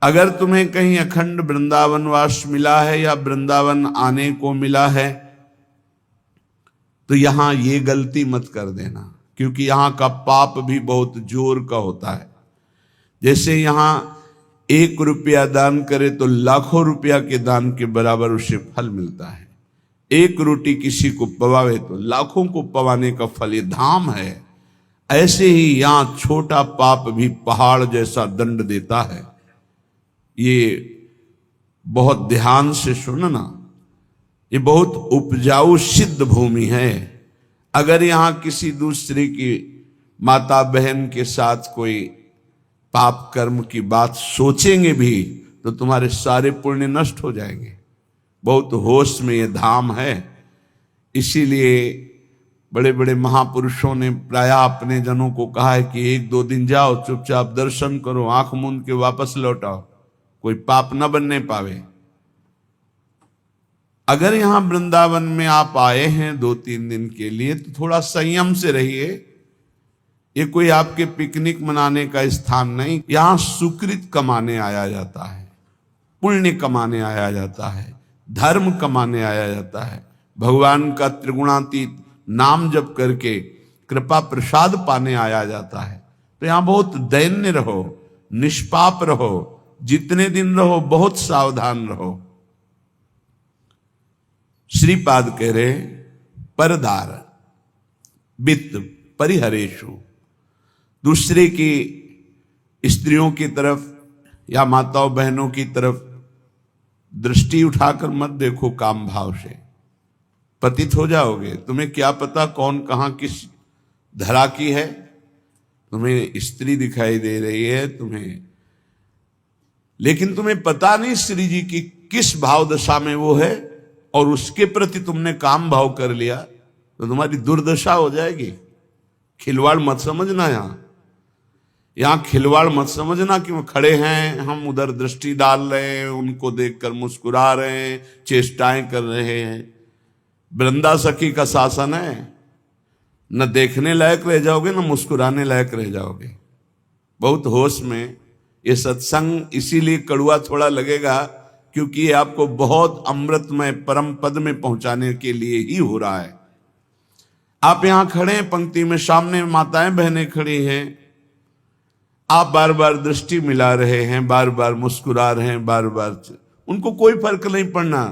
अगर तुम्हें कहीं अखंड वृंदावनवास मिला है या वृंदावन आने को मिला है तो यहां ये गलती मत कर देना, क्योंकि यहां का पाप भी बहुत जोर का होता है। जैसे यहां 1 रुपया दान करे तो लाखों रुपया के दान के बराबर उसे फल मिलता है। 1 रोटी किसी को पवावे तो लाखों को पवाने का फल, ये धाम है। ऐसे ही यहां छोटा पाप भी पहाड़ जैसा दंड देता है। ये बहुत ध्यान से सुनना, ये बहुत उपजाऊ सिद्ध भूमि है। अगर यहां किसी दूसरे की माता बहन के साथ कोई पाप कर्म की बात सोचेंगे भी तो तुम्हारे सारे पुण्य नष्ट हो जाएंगे। बहुत होश में ये धाम है। इसीलिए बड़े बड़े महापुरुषों ने प्राय अपने जनों को कहा है कि 1-2 दिन जाओ, चुपचाप दर्शन करो, आंख मूंद के वापस लौट आओ, कोई पाप न बनने पावे। अगर यहां वृंदावन में आप आए हैं 2-3 दिन के लिए तो थोड़ा संयम से रहिए। ये कोई आपके पिकनिक मनाने का स्थान नहीं। यहां सुकृत कमाने आया जाता है, पुण्य कमाने आया जाता है, धर्म कमाने आया जाता है, भगवान का त्रिगुणातीत नाम जप करके कृपा प्रसाद पाने आया जाता है। तो यहां बहुत दैन्य रहो, निष्पाप रहो, जितने दिन रहो बहुत सावधान रहो। श्रीपाद कह रहे परदार वित्त परिहरेशु, दूसरे की स्त्रियों की तरफ या माताओं बहनों की तरफ दृष्टि उठाकर मत देखो काम भाव से, पतित हो जाओगे। तुम्हें क्या पता कौन कहां किस धरा की है। तुम्हें स्त्री दिखाई दे रही है तुम्हें, लेकिन तुम्हें पता नहीं श्री जी की किस भाव दशा में वो है, और उसके प्रति तुमने काम भाव कर लिया तो तुम्हारी दुर्दशा हो जाएगी। खिलवाड़ मत समझना। यहां खिलवाड़ मत समझना कि वो खड़े हैं, हम उधर दृष्टि डाल रहे हैं, उनको देखकर मुस्कुरा रहे हैं, चेष्टाएं कर रहे हैं। वृंदा सखी का शासन है, न देखने लायक रह जाओगे न मुस्कुराने लायक रह जाओगे। बहुत होश में। ये सत्संग इसीलिए कड़वा थोड़ा लगेगा क्योंकि ये आपको बहुत अमृतमय परम पद में पहुंचाने के लिए ही हो रहा है। आप यहां खड़े हैं पंक्ति में, सामने माताएं बहनें खड़ी हैं, आप बार बार दृष्टि मिला रहे हैं, बार बार मुस्कुरा रहे हैं, बार बार, उनको कोई फर्क नहीं पड़ना।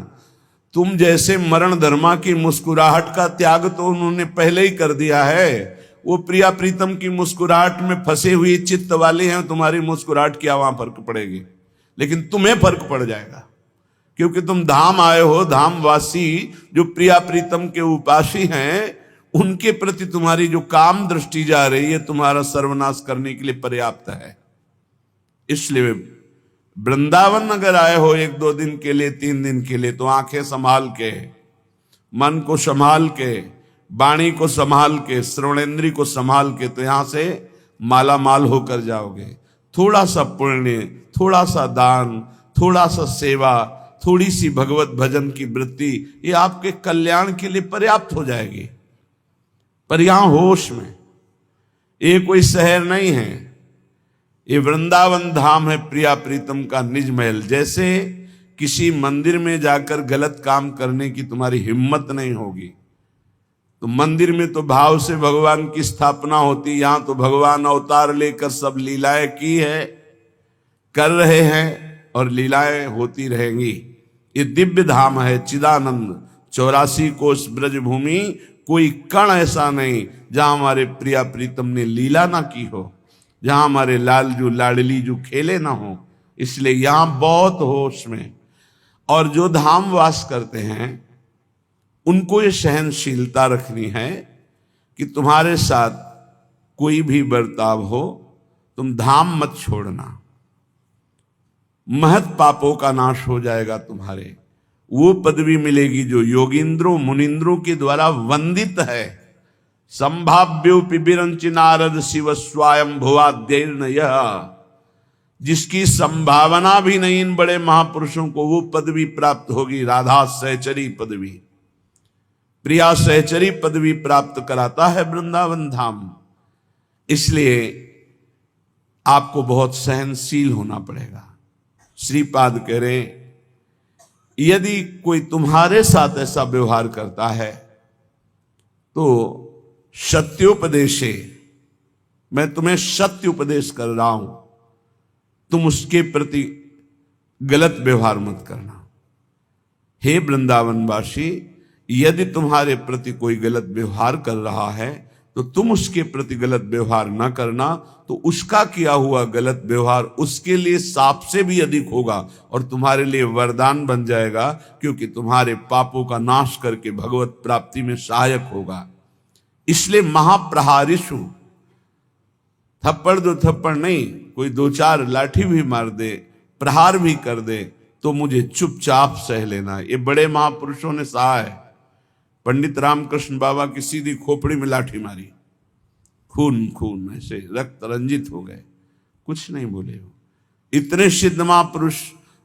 तुम जैसे मरण धर्मा की मुस्कुराहट का त्याग तो उन्होंने पहले ही कर दिया है। वो प्रिया प्रीतम की मुस्कुराहट में फंसे हुए चित्त वाले हैं, तुम्हारी मुस्कुराहट क्या वहां फर्क पड़ेगी, लेकिन तुम्हें फर्क पड़ जाएगा क्योंकि तुम धाम आए हो। धामवासी जो प्रिया प्रीतम के उपासी हैं, उनके प्रति तुम्हारी जो काम दृष्टि जा रही है तुम्हारा सर्वनाश करने के लिए पर्याप्त है। इसलिए वृंदावन अगर आए हो 1-2 दिन के लिए, 3 दिन के लिए, तो आंखें संभाल के, मन को संभाल के, वाणी को संभाल के, श्रवणेन्द्रिय को संभाल के, तो यहां से माला माल होकर जाओगे। थोड़ा सा पुण्य, थोड़ा सा दान, थोड़ा सा सेवा, थोड़ी सी भगवत भजन की वृत्ति, ये आपके कल्याण के लिए पर्याप्त हो जाएगी। पर यहां होश में, ये कोई शहर नहीं है, ये वृंदावन धाम है, प्रिया प्रीतम का निज महल। जैसे किसी मंदिर में जाकर गलत काम करने की तुम्हारी हिम्मत नहीं होगी, तो मंदिर में तो भाव से भगवान की स्थापना होती, यहां तो भगवान अवतार लेकर सब लीलाएं की है, कर रहे हैं और लीलाएं होती रहेंगी। ये दिव्य धाम है, चिदानंद। 84 कोस ब्रज भूमि, कोई कण ऐसा नहीं जहां हमारे प्रिया प्रीतम ने लीला ना की हो, जहां हमारे लालजू लाडली जो खेले ना हो। इसलिए यहां बहुत होश में। और जो धाम वास करते हैं उनको ये सहनशीलता रखनी है कि तुम्हारे साथ कोई भी बर्ताव हो, तुम धाम मत छोड़ना। महत पापों का नाश हो जाएगा तुम्हारे। वो पदवी मिलेगी जो योगींद्रों मुनिंद्रों के द्वारा वंदित है। संभाव्योपि बिरंच नारद शिव स्वयं भुवाद्यैर्न यह, जिसकी संभावना भी नहीं इन बड़े महापुरुषों को वो पदवी प्राप्त होगी। राधा सहचरी पदवी, प्रिया सहचरी पदवी प्राप्त कराता है वृंदावन धाम। इसलिए आपको बहुत सहनशील होना पड़ेगा। श्रीपाद कह रहे यदि कोई तुम्हारे साथ ऐसा व्यवहार करता है तो सत्योपदेशे, मैं तुम्हें सत्य उपदेश कर रहा हूं, तुम उसके प्रति गलत व्यवहार मत करना। हे वृंदावनवासी, यदि तुम्हारे प्रति कोई गलत व्यवहार कर रहा है तो तुम उसके प्रति गलत व्यवहार न करना, तो उसका किया हुआ गलत व्यवहार उसके लिए साप से भी अधिक होगा और तुम्हारे लिए वरदान बन जाएगा, क्योंकि तुम्हारे पापों का नाश करके भगवत प्राप्ति में सहायक होगा। इसलिए महाप्रहारिषु, थप्पड़ दो थप्पड़ नहीं, कोई दो चार लाठी भी मार दे, प्रहार भी कर दे, तो मुझे चुपचाप सह लेना। ये बड़े महापुरुषों ने सहा है। पंडित रामकृष्ण बाबा की सीधी खोपड़ी में लाठी मारी, खून खून ऐसे रक्त रंजित हो गए, कुछ नहीं बोले वो। इतने सिद्ध महापुरुष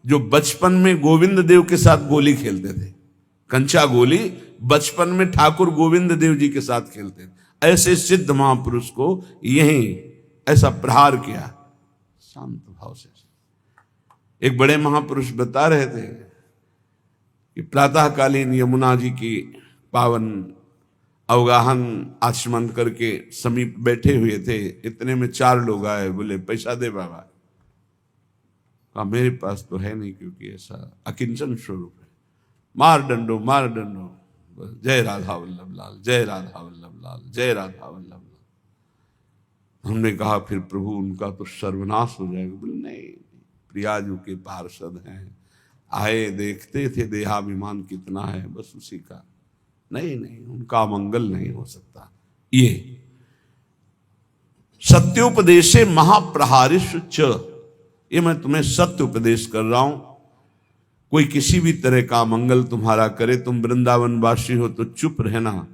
जो बचपन में गोविंद देव के साथ गोली खेलते थे, कंचा गोली बचपन में ठाकुर गोविंद देव जी के साथ खेलते थे, ऐसे सिद्ध महापुरुष को यहीं ऐसा प्रहार किया शांत भाव से। एक बड़े महापुरुष बता रहे थे कि प्रातःकालीन यमुना जी की पावन अवगाहन आचमन करके समीप बैठे हुए थे। इतने में 4 लोग आए, बोले पैसा दे बाबा। कहा मेरे पास तो है नहीं, क्योंकि ऐसा अकिंचन स्वरूप है। मार डंडो मार डंडो, जय राधा वल्लभ लाल, जय राधा वल्लभ लाल, जय राधा वल्लभ लाल। हमने कहा फिर प्रभु उनका तो सर्वनाश हो जाएगा। बोले नहीं, प्रियाजू के पार्षद हैं, आए देखते थे देहाभिमान कितना है, बस उसी का। नहीं नहीं, उनका मंगल नहीं हो सकता। ये सत्योपदेशे महाप्रहारिष च, ये मैं तुम्हें सत्य उपदेश कर रहा हूं। कोई किसी भी तरह का मंगल तुम्हारा करे, तुम वृंदावनवासी हो तो चुप रहना।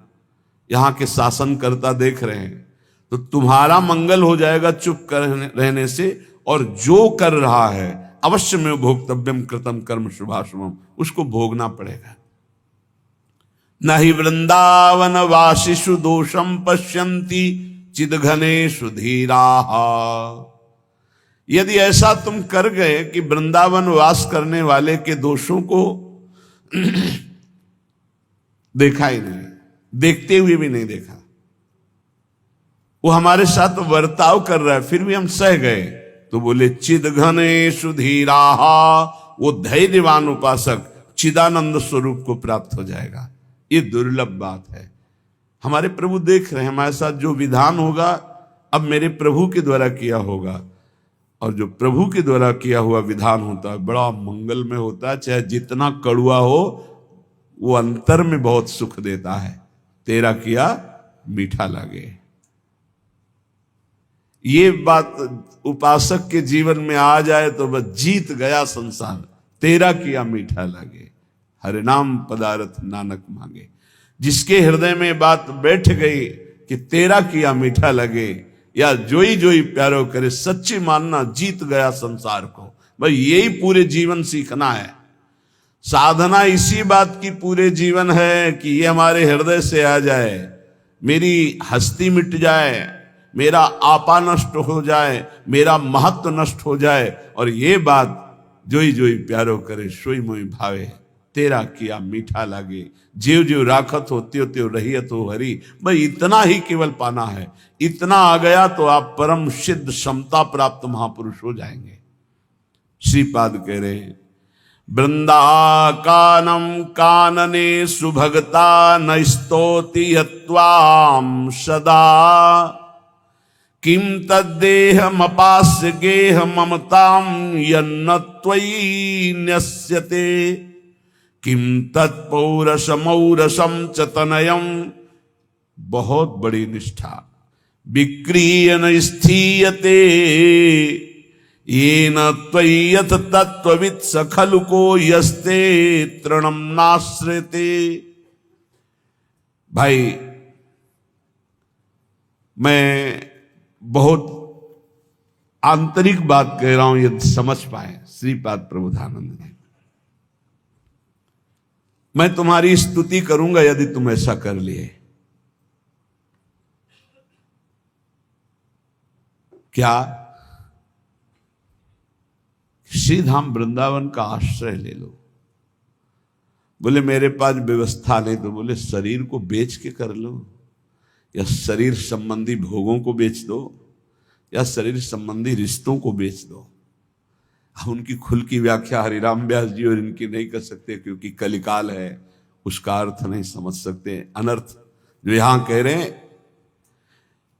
यहां के शासनकर्ता देख रहे हैं, तो तुम्हारा मंगल हो जाएगा चुप रहने से। और जो कर रहा है अवश्य में भोक्तव्यम कृतम कर्म शुभाशुभम, उसको भोगना पड़ेगा। नहि वृंदावन वासिषु दोषम पश्यन्ति चिदघनेषु धीराः। यदि ऐसा तुम कर गए कि वृंदावन वास करने वाले के दोषों को देखा ही नहीं, देखते हुए भी नहीं देखा, वो हमारे साथ वर्ताव कर रहा है फिर भी हम सह गए, तो बोले चिदघनेषु धीराः, वो धैर्यवान उपासक चिदानंद स्वरूप को प्राप्त हो जाएगा। ये दुर्लभ बात है। हमारे प्रभु देख रहे हैं हमारे साथ जो विधान होगा अब मेरे प्रभु के द्वारा किया होगा, और जो प्रभु के द्वारा किया हुआ विधान होता है बड़ा मंगल में होता है। चाहे जितना कड़वा हो वो अंतर में बहुत सुख देता है। तेरा किया मीठा लगे, ये बात उपासक के जीवन में आ जाए तो बस जीत गया संसार। तेरा किया मीठा लगे, हरे नाम पदारथ नानक मांगे। जिसके हृदय में बात बैठ गई कि तेरा किया मीठा लगे, या जोई जोई प्यारो करे, सच्ची मानना जीत गया संसार को। भाई यही पूरे जीवन सीखना है। साधना इसी बात की पूरे जीवन है कि ये हमारे हृदय से आ जाए, मेरी हस्ती मिट जाए, मेरा आपा नष्ट हो जाए, मेरा महत्व नष्ट हो जाए, और ये बात जोई जोई प्यारो करे सोई मोई भावे, तेरा किया मीठा लागे। जीव जीव राखत हो त्यो त्यो रहियत हो हरि। भाई इतना ही केवल पाना है। इतना आ गया तो आप परम सिद्ध समता प्राप्त महापुरुष हो जाएंगे। श्रीपाद कह रहे हैं वृंदा कानम कानने सुभगता न स्तोति यत्वाम सदा, किम तद्देहमपास्य गेह ममताम यन्न त्वयि न्यस्यते, किम तत्पौरसमौरसम च तनयम। बहुत बड़ी निष्ठा। विक्रियन स्थीयते येन त्वय्यथ तत्त्ववित् स खलु को यस्ते तृणम नाश्रिते। भाई मैं बहुत आंतरिक बात कह रहा हूं, यदि समझ पाए श्रीपाद प्रबोधानंद जी। मैं तुम्हारी स्तुति करूंगा यदि तुम ऐसा कर लिए। क्या श्री धाम वृंदावन का आश्रय ले लो। बोले मेरे पास व्यवस्था नहीं, तो बोले शरीर को बेच के कर लो, या शरीर संबंधी भोगों को बेच दो, या शरीर संबंधी रिश्तों को बेच दो। हम उनकी खुल की व्याख्या हरिराम व्यास जी और इनकी नहीं कर सकते, क्योंकि कलिकाल है, उसका अर्थ नहीं समझ सकते। अनर्थ जो यहां कह रहे हैं,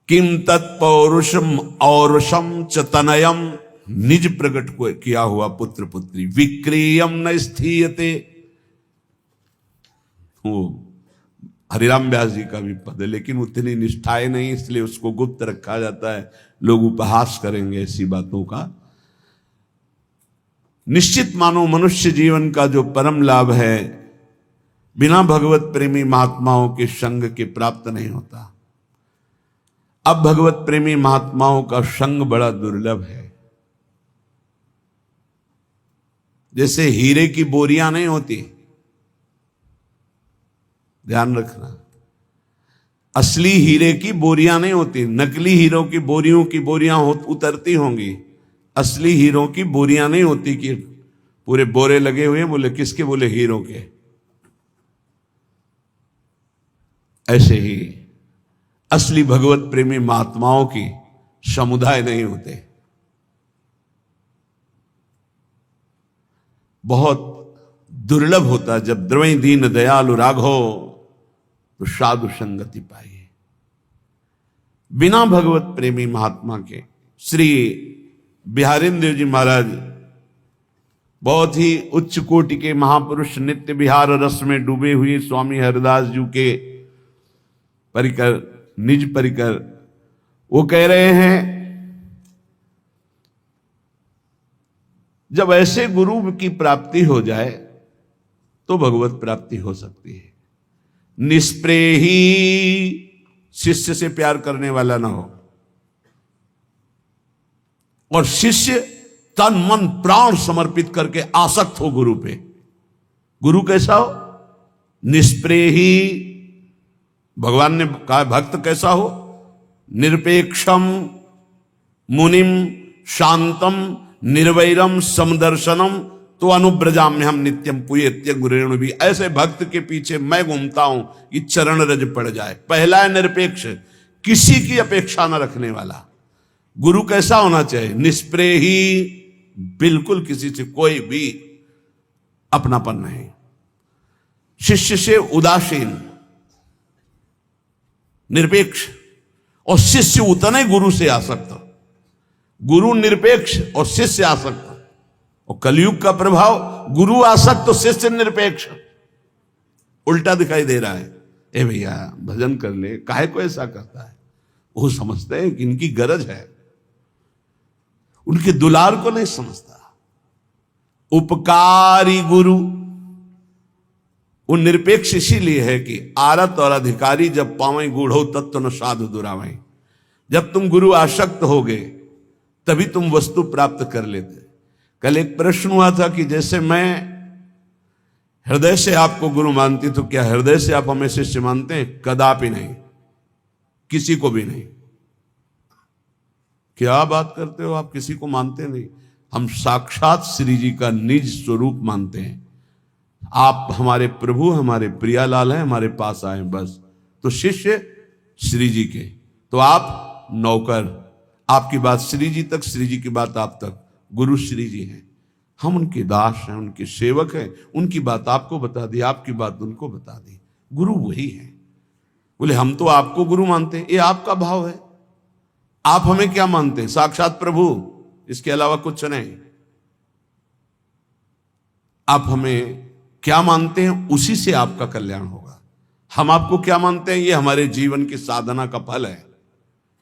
किम तत्पौरुषम औरुषम च तनयम, निज प्रकट को किया हुआ पुत्र पुत्री, विक्रियम न स्थीयते। वो हरिराम व्यास जी का भी पद है, लेकिन उतनी निष्ठाएं नहीं, इसलिए उसको गुप्त रखा जाता है। लोग उपहास करेंगे ऐसी बातों का। निश्चित मानो मनुष्य जीवन का जो परम लाभ है, बिना भगवत प्रेमी महात्माओं के संग के प्राप्त नहीं होता। अब भगवत प्रेमी महात्माओं का संग बड़ा दुर्लभ है। जैसे हीरे की बोरियां नहीं होती, ध्यान रखना, असली हीरे की बोरियां नहीं होती, नकली हीरों की बोरियों की बोरियां उतरती होंगी, असली हीरों की बोरियां नहीं होती कि पूरे बोरे लगे हुए हैं। बोले किसके? बोले हीरों के। ऐसे ही असली भगवत प्रेमी महात्माओं की समुदाय नहीं होते। बहुत दुर्लभ होता जब द्रवई दीन दयालु राघो तो साधु संगति पाइए। बिना भगवत प्रेमी महात्मा के श्री बिहारेंद्र जी महाराज बहुत ही उच्च कोटि के महापुरुष, नित्य विहार रस में डूबे हुए स्वामी हरिदास जी के परिकर, निज परिकर, वो कह रहे हैं जब ऐसे गुरु की प्राप्ति हो जाए तो भगवत प्राप्ति हो सकती है। निष्प्रेही शिष्य से प्यार करने वाला ना हो, और शिष्य तन मन प्राण समर्पित करके आसक्त हो गुरु पे। गुरु कैसा हो? निष्प्रेही। भगवान ने कहा भक्त कैसा हो? निरपेक्षम मुनिम शांतम निर्वैरम समदर्शनम तो अनुब्रजाम में हम नित्यम पुयेत्य गुरेणु भी। ऐसे भक्त के पीछे मैं घूमता हूं कि चरण रज पड़ जाए। पहला है निरपेक्ष, किसी की अपेक्षा न रखने वाला। गुरु कैसा होना चाहिए? निष्प्रेही, बिल्कुल किसी से कोई भी अपनापन नहीं, शिष्य से उदासीन, निरपेक्ष, और शिष्य उतने गुरु से आसक्त। गुरु निरपेक्ष और शिष्य आसक्त। और कलयुग का प्रभाव, गुरु आसक्त तो शिष्य निरपेक्ष, उल्टा दिखाई दे रहा है। ए भैया भजन कर ले, काहे को ऐसा करता है? वो समझते हैं कि इनकी गरज है, उनके दुलार को नहीं समझता। उपकारी गुरु वो निरपेक्ष इसीलिए है कि आरत और अधिकारी जब पावें गूढ़ो तत्व न साधु दुरावें। जब तुम गुरु आसक्त हो गए तभी तुम वस्तु प्राप्त कर लेते। कल एक प्रश्न हुआ था कि जैसे मैं हृदय से आपको गुरु मानती, तो क्या हृदय से आप हमें शिष्य मानते हैं? कदापि नहीं, किसी को भी नहीं। क्या बात करते हो आप? किसी को मानते नहीं। हम साक्षात श्री जी का निज स्वरूप मानते हैं। आप हमारे प्रभु, हमारे प्रियालाल हैं, हमारे पास आए बस। तो शिष्य श्री जी के, तो आप नौकर। आपकी बात श्री जी तक, श्री जी की बात आप तक। गुरु श्री जी हैं, हम उनके दास हैं, उनके सेवक हैं। उनकी बात आपको बता दी, आपकी बात उनको बता दी। गुरु वही है। बोले हम तो आपको गुरु मानते हैं। ये आपका भाव है। आप हमें क्या मानते हैं? साक्षात प्रभु, इसके अलावा कुछ नहीं। आप हमें क्या मानते हैं, उसी से आपका कल्याण होगा। हम आपको क्या मानते हैं, ये हमारे जीवन की साधना का फल है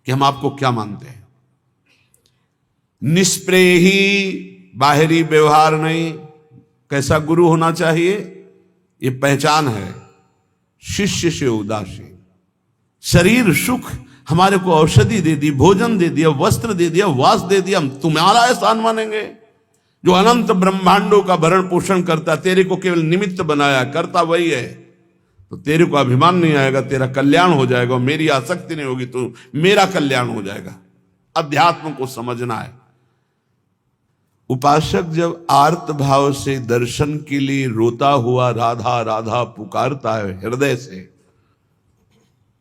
कि हम आपको क्या मानते हैं। निष्प्रेही, बाहरी व्यवहार नहीं। कैसा गुरु होना चाहिए? ये पहचान है। शिष्य से उदासीन। शरीर सुख, हमारे को औषधि दे दी, भोजन दे दिया, वस्त्र दे दिया, वास दे दिया, हम तुम्हारा एहसान मानेंगे? जो अनंत ब्रह्मांडों का भरण पोषण करता, तेरे को केवल निमित्त बनाया, करता वही है। तो तेरे को अभिमान नहीं आएगा, तेरा कल्याण हो जाएगा। मेरी आसक्ति नहीं होगी तो मेरा कल्याण हो जाएगा। अध्यात्म को समझना है। उपासक जब आर्त भाव से दर्शन के लिए रोता हुआ राधा राधा पुकारता है हृदय से,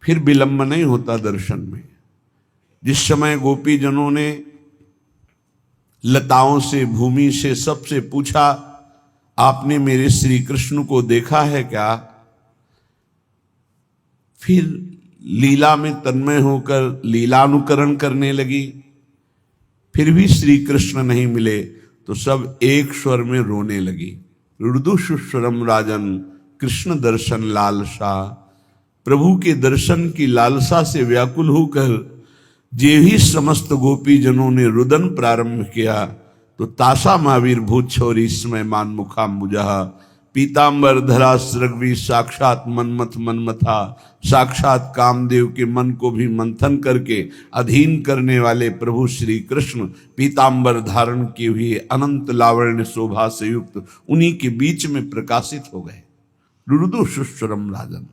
फिर विलंब नहीं होता दर्शन में। जिस समय गोपी जनों ने लताओं से, भूमि से, सबसे पूछा आपने मेरे श्री कृष्ण को देखा है क्या, फिर लीला में तन्मय होकर लीलानुकरण करने लगी, फिर भी श्री कृष्ण नहीं मिले तो सब एक स्वर में रोने लगी। रुदुषुस्वरम राजन कृष्ण दर्शन लालसा, प्रभु के दर्शन की लालसा से व्याकुल होकर जे ही समस्त गोपी जनों ने रुदन प्रारंभ किया तो तासा महावीर भूत छोरी समय मान मुखा मुजहा, पीतांबर धरा सृगवी साक्षात मनमथ मनमथा, साक्षात कामदेव के मन को भी मंथन करके अधीन करने वाले प्रभु श्री कृष्ण पीतांबर धारण किए हुए अनंत लावण्य शोभा से युक्त उन्हीं के बीच में प्रकाशित हो गए। रुदुषुस्वरम राजन,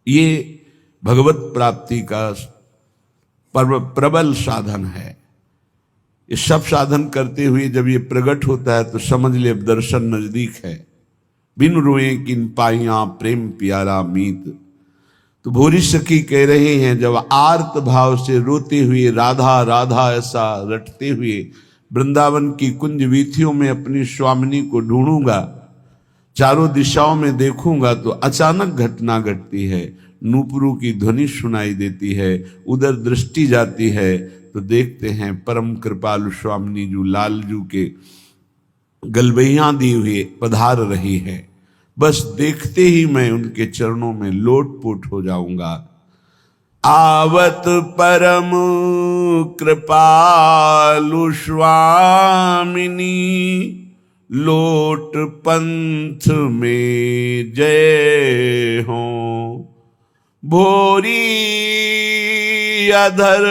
ये भगवत प्राप्ति का प्रबल साधन है। ये सब साधन करते हुए जब ये प्रकट होता है तो समझ ले अब दर्शन नजदीक है। बिन रोए किन पाइया प्रेम प्यारा मीत, तो भोरी सखी कह रहे हैं जब आर्त भाव से रोते हुए राधा राधा ऐसा रटते हुए वृंदावन की कुंज वीथियों में अपनी स्वामिनी को ढूंढूंगा, चारों दिशाओं में देखूंगा तो अचानक घटना घटती है, नूपुरों की ध्वनि सुनाई देती है, उधर दृष्टि जाती है तो देखते हैं परम कृपालु स्वामिनी जू लालजू के गलबैया दी हुए पधार रही है। बस देखते ही मैं उनके चरणों में लोटपोट हो जाऊंगा। आवत परम कृपालु स्वामिनी, लोट पंथ में जय हो, भोरी अधर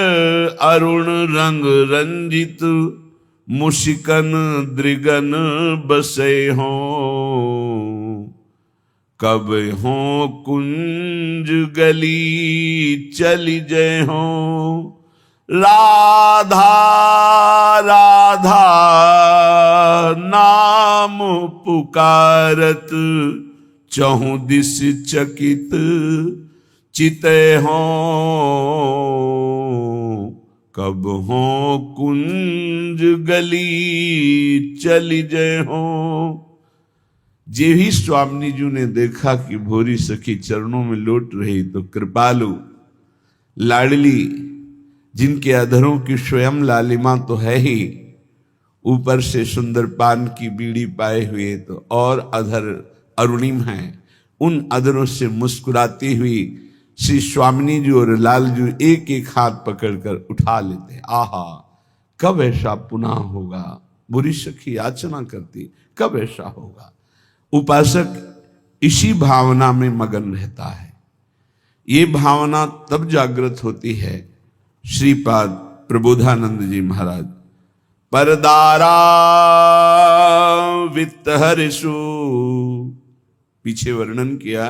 अरुण रंग रंजित, मुशिकन दृगन बसे हो, कब हो कुंज गली चली जय हो, राधा राधा नाम पुकारत, चहु दिस चकित चिते हो, कब हो कुंज गली चली जय हो। जे ही स्वामी जी ने देखा कि भोरी सखी चरणों में लौट रही तो कृपालु लाडली, जिनके अधरों की स्वयं लालिमा तो है ही, ऊपर से सुंदर पान की बीड़ी पाए हुए तो और अधर अरुणिम हैं, उन अधरों से मुस्कुराती हुई श्री स्वामिनी जी और लालजू एक एक हाथ पकड़कर उठा लेते। आहा, कब ऐसा पुनः होगा। बुरी सखी याचना करती, कब ऐसा होगा। उपासक इसी भावना में मगन रहता है। ये भावना तब जागृत होती है, श्रीपाद प्रबोधानंद जी महाराज परदारा वित्त हरिषु, पीछे वर्णन किया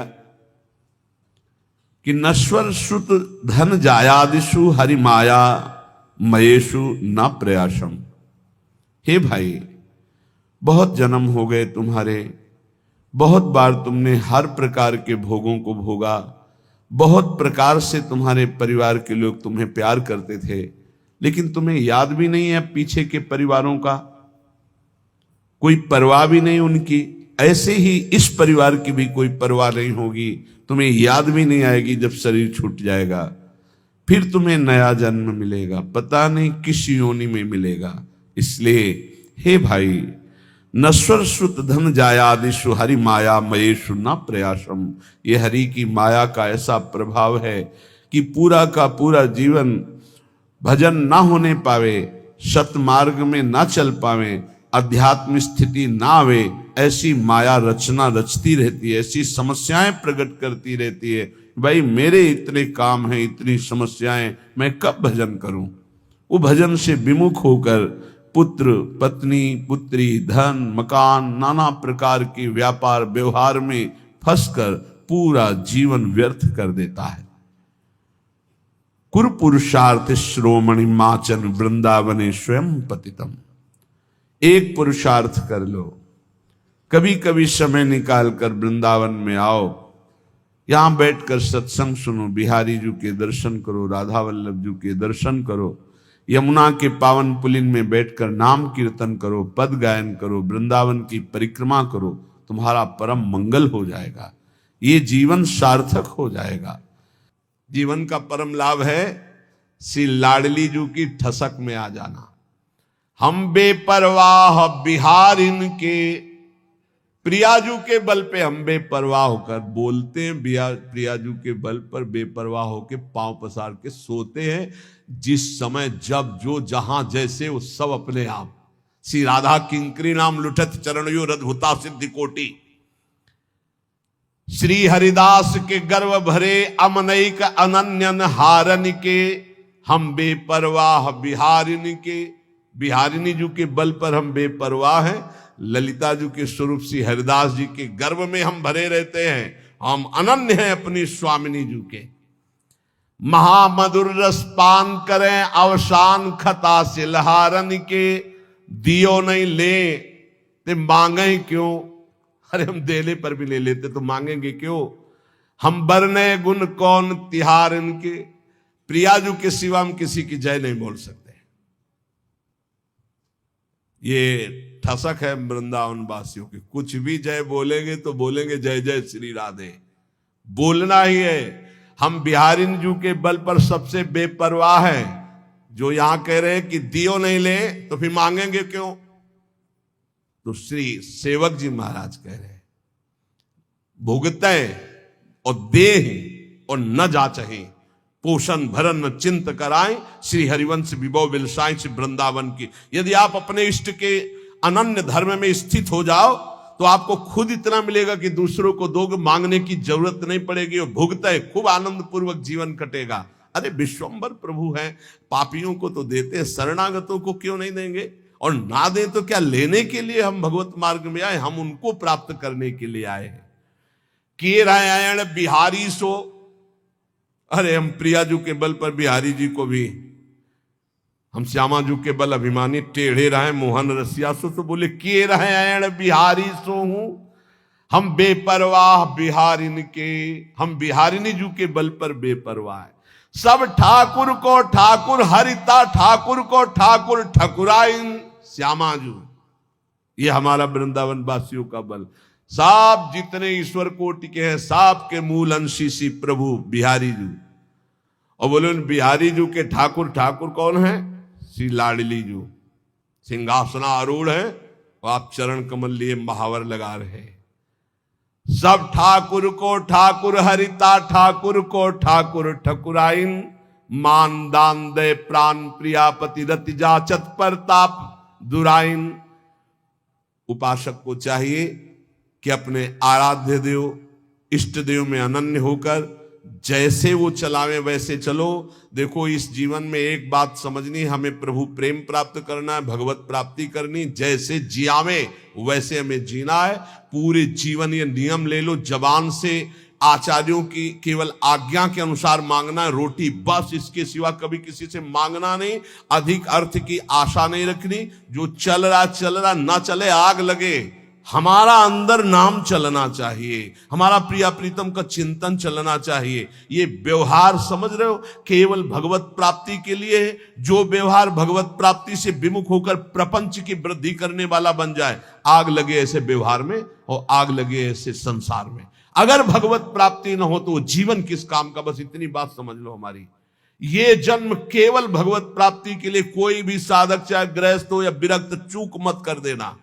कि नश्वर श्रुत धन जायादिषु हरि माया मयेषु न प्रयासम। हे भाई, बहुत जन्म हो गए तुम्हारे, बहुत बार तुमने हर प्रकार के भोगों को भोगा, बहुत प्रकार से तुम्हारे परिवार के लोग तुम्हें प्यार करते थे, लेकिन तुम्हें याद भी नहीं है पीछे के परिवारों का, कोई परवाह भी नहीं उनकी। ऐसे ही इस परिवार की भी कोई परवाह नहीं होगी, तुम्हें याद भी नहीं आएगी जब शरीर छूट जाएगा। फिर तुम्हें नया जन्म मिलेगा, पता नहीं किस योनि में मिलेगा। इसलिए हे भाई, नश्वर श्रुत धन जायादिषु हरि माया मयेषु न प्रयासम। ये हरि की माया का ऐसा प्रभाव है कि पूरा का पूरा जीवन भजन ना होने पावे, सतमार्ग में ना चल पावे, अध्यात्म स्थिति ना आवे, ऐसी माया रचना रचती रहती है, ऐसी समस्याएं प्रकट करती रहती है। भाई मेरे इतने काम हैं, इतनी समस्याएं, मैं कब भजन करूं। वो भजन से विमुख होकर पुत्र पत्नी पुत्री धन मकान नाना प्रकार के व्यापार व्यवहार में फंसकर पूरा जीवन व्यर्थ कर देता है। कुरपुरुषार्थ श्रोमणि माचन वृंदावने स्वयं पतितम। एक पुरुषार्थ कर लो, कभी कभी समय निकाल कर वृंदावन में आओ, यहां बैठकर सत्संग सुनो, बिहारी जी के दर्शन करो, राधा वल्लभ जी के दर्शन करो, यमुना के पावन पुलिन में बैठकर नाम कीर्तन करो, पद गायन करो, वृंदावन की परिक्रमा करो, तुम्हारा परम मंगल हो जाएगा, ये जीवन सार्थक हो जाएगा। जीवन का परम लाभ है श्री लाडली जी की ठसक में आ जाना। हम बेपरवाह बिहारिन के, प्रियाजू के बल पे हम बेपरवाह होकर बोलते हैं, प्रियाजू के बल पर बेपरवाह होकर पांव पसार के सोते हैं। जिस समय जब जो जहां जैसे वो सब अपने आप। श्री राधा किंकरी नाम लुठत चरणयो रद्भुता सिद्धि कोटि। श्री हरिदास के गर्व भरे अमनैक अनन्यन हारन के, हम बेपरवाह बिहारिनी के, बिहारिनी जी के बल पर हम बेपरवाह हैं। ललिता जी के स्वरूप श्री हरिदास जी के गर्व में हम भरे रहते हैं, हम अनन्य हैं अपनी स्वामिनी जी के। महामधुर रस पान करें अवसान खता से लहारन के, दियो नहीं ले ते मांगे क्यों। अरे हम देने पर भी ले लेते तो मांगेंगे क्यों। हम बरने गुण कौन तिहार इनके, प्रियाजू के सिवा हम किसी की जय नहीं बोल सकते। ये ठसक है वृंदावन वासियों की, कुछ भी जय बोलेंगे तो बोलेंगे जय जय श्री राधे, बोलना ही है। हम बिहारिन जू के बल पर सबसे बेपरवाह हैं, जो यहां कह रहे हैं कि दियो नहीं ले तो फिर मांगेंगे क्यों। तो श्री सेवक जी महाराज कह रहे हैं भुगतें और देह और न जाचहे, पोषण भरन न चिंत कराएं, श्री हरिवंश विभव बिलसाएं श्री वृंदावन की। यदि आप अपने इष्ट के अनन्य धर्म में स्थित हो जाओ तो आपको खुद इतना मिलेगा कि दूसरों को दोगे, मांगने की जरूरत नहीं पड़ेगी और भुगते खूब आनंद पूर्वक जीवन कटेगा। अरे विश्वंभर प्रभु हैं, पापियों को तो देते हैं, शरणागतों को क्यों नहीं देंगे। और ना दें तो क्या लेने के लिए हम भगवत मार्ग में आए, हम उनको प्राप्त करने के लिए आए हैं। किए रायण बिहारी सो, अरे हम प्रियाजू के बल पर बिहारी जी को भी, हम श्यामाजू के बल अभिमानी टेढ़े रहे मोहन रसिया सो, तो बोले किए रायण बिहारी सो हूं, हम बेपरवाह बिहारिन के, हम बिहारिनी जू के बल पर बेपरवाह है। सब ठाकुर को ठाकुर हरिता, ठाकुर को ठाकुर ठकुराइन श्यामाजू, ये हमारा वृंदावन वासियों का बल। सब जितने ईश्वर कोटि के हैं सब के मूल अंशी श्री प्रभु बिहारी जू। और बोले बिहारी जू के ठाकुर, ठाकुर कौन है, श्री लाडली जू सिंहासना आरूढ़ है और आप चरण कमल लिए महावर लगा रहे हैं। सब ठाकुर को ठाकुर हरिता, ठाकुर को ठाकुर ठकुराइन, मान दान दे प्राण प्रियापति रति जाचत परताप दुराइन। उपासक को चाहिए कि अपने आराध्य देव इष्ट देव में अनन्य होकर जैसे वो चलावे वैसे चलो। देखो इस जीवन में एक बात समझनी, हमें प्रभु प्रेम प्राप्त करना है, भगवत प्राप्ति करनी, जैसे जियावे वैसे हमें जीना है। पूरे जीवन ये नियम ले लो, जबान से आचार्यों की केवल आज्ञा के अनुसार मांगना है, रोटी बस, इसके सिवा कभी किसी से मांगना नहीं, अधिक अर्थ की आशा नहीं रखनी। जो चल रहा ना चले, आग लगे, हमारा अंदर नाम चलना चाहिए, हमारा प्रिया प्रीतम का चिंतन चलना चाहिए। ये व्यवहार समझ रहे हो, केवल भगवत प्राप्ति के लिए है। जो व्यवहार भगवत प्राप्ति से विमुख होकर प्रपंच की वृद्धि करने वाला बन जाए, आग लगे ऐसे व्यवहार में और आग लगे ऐसे संसार में। अगर भगवत प्राप्ति न हो तो जीवन किस काम का, बस इतनी बात समझ लो हमारी। ये जन्म केवल भगवत प्राप्ति के लिए, कोई भी साधक चाहे गृहस्थ हो या विरक्त, चूक मत कर देना।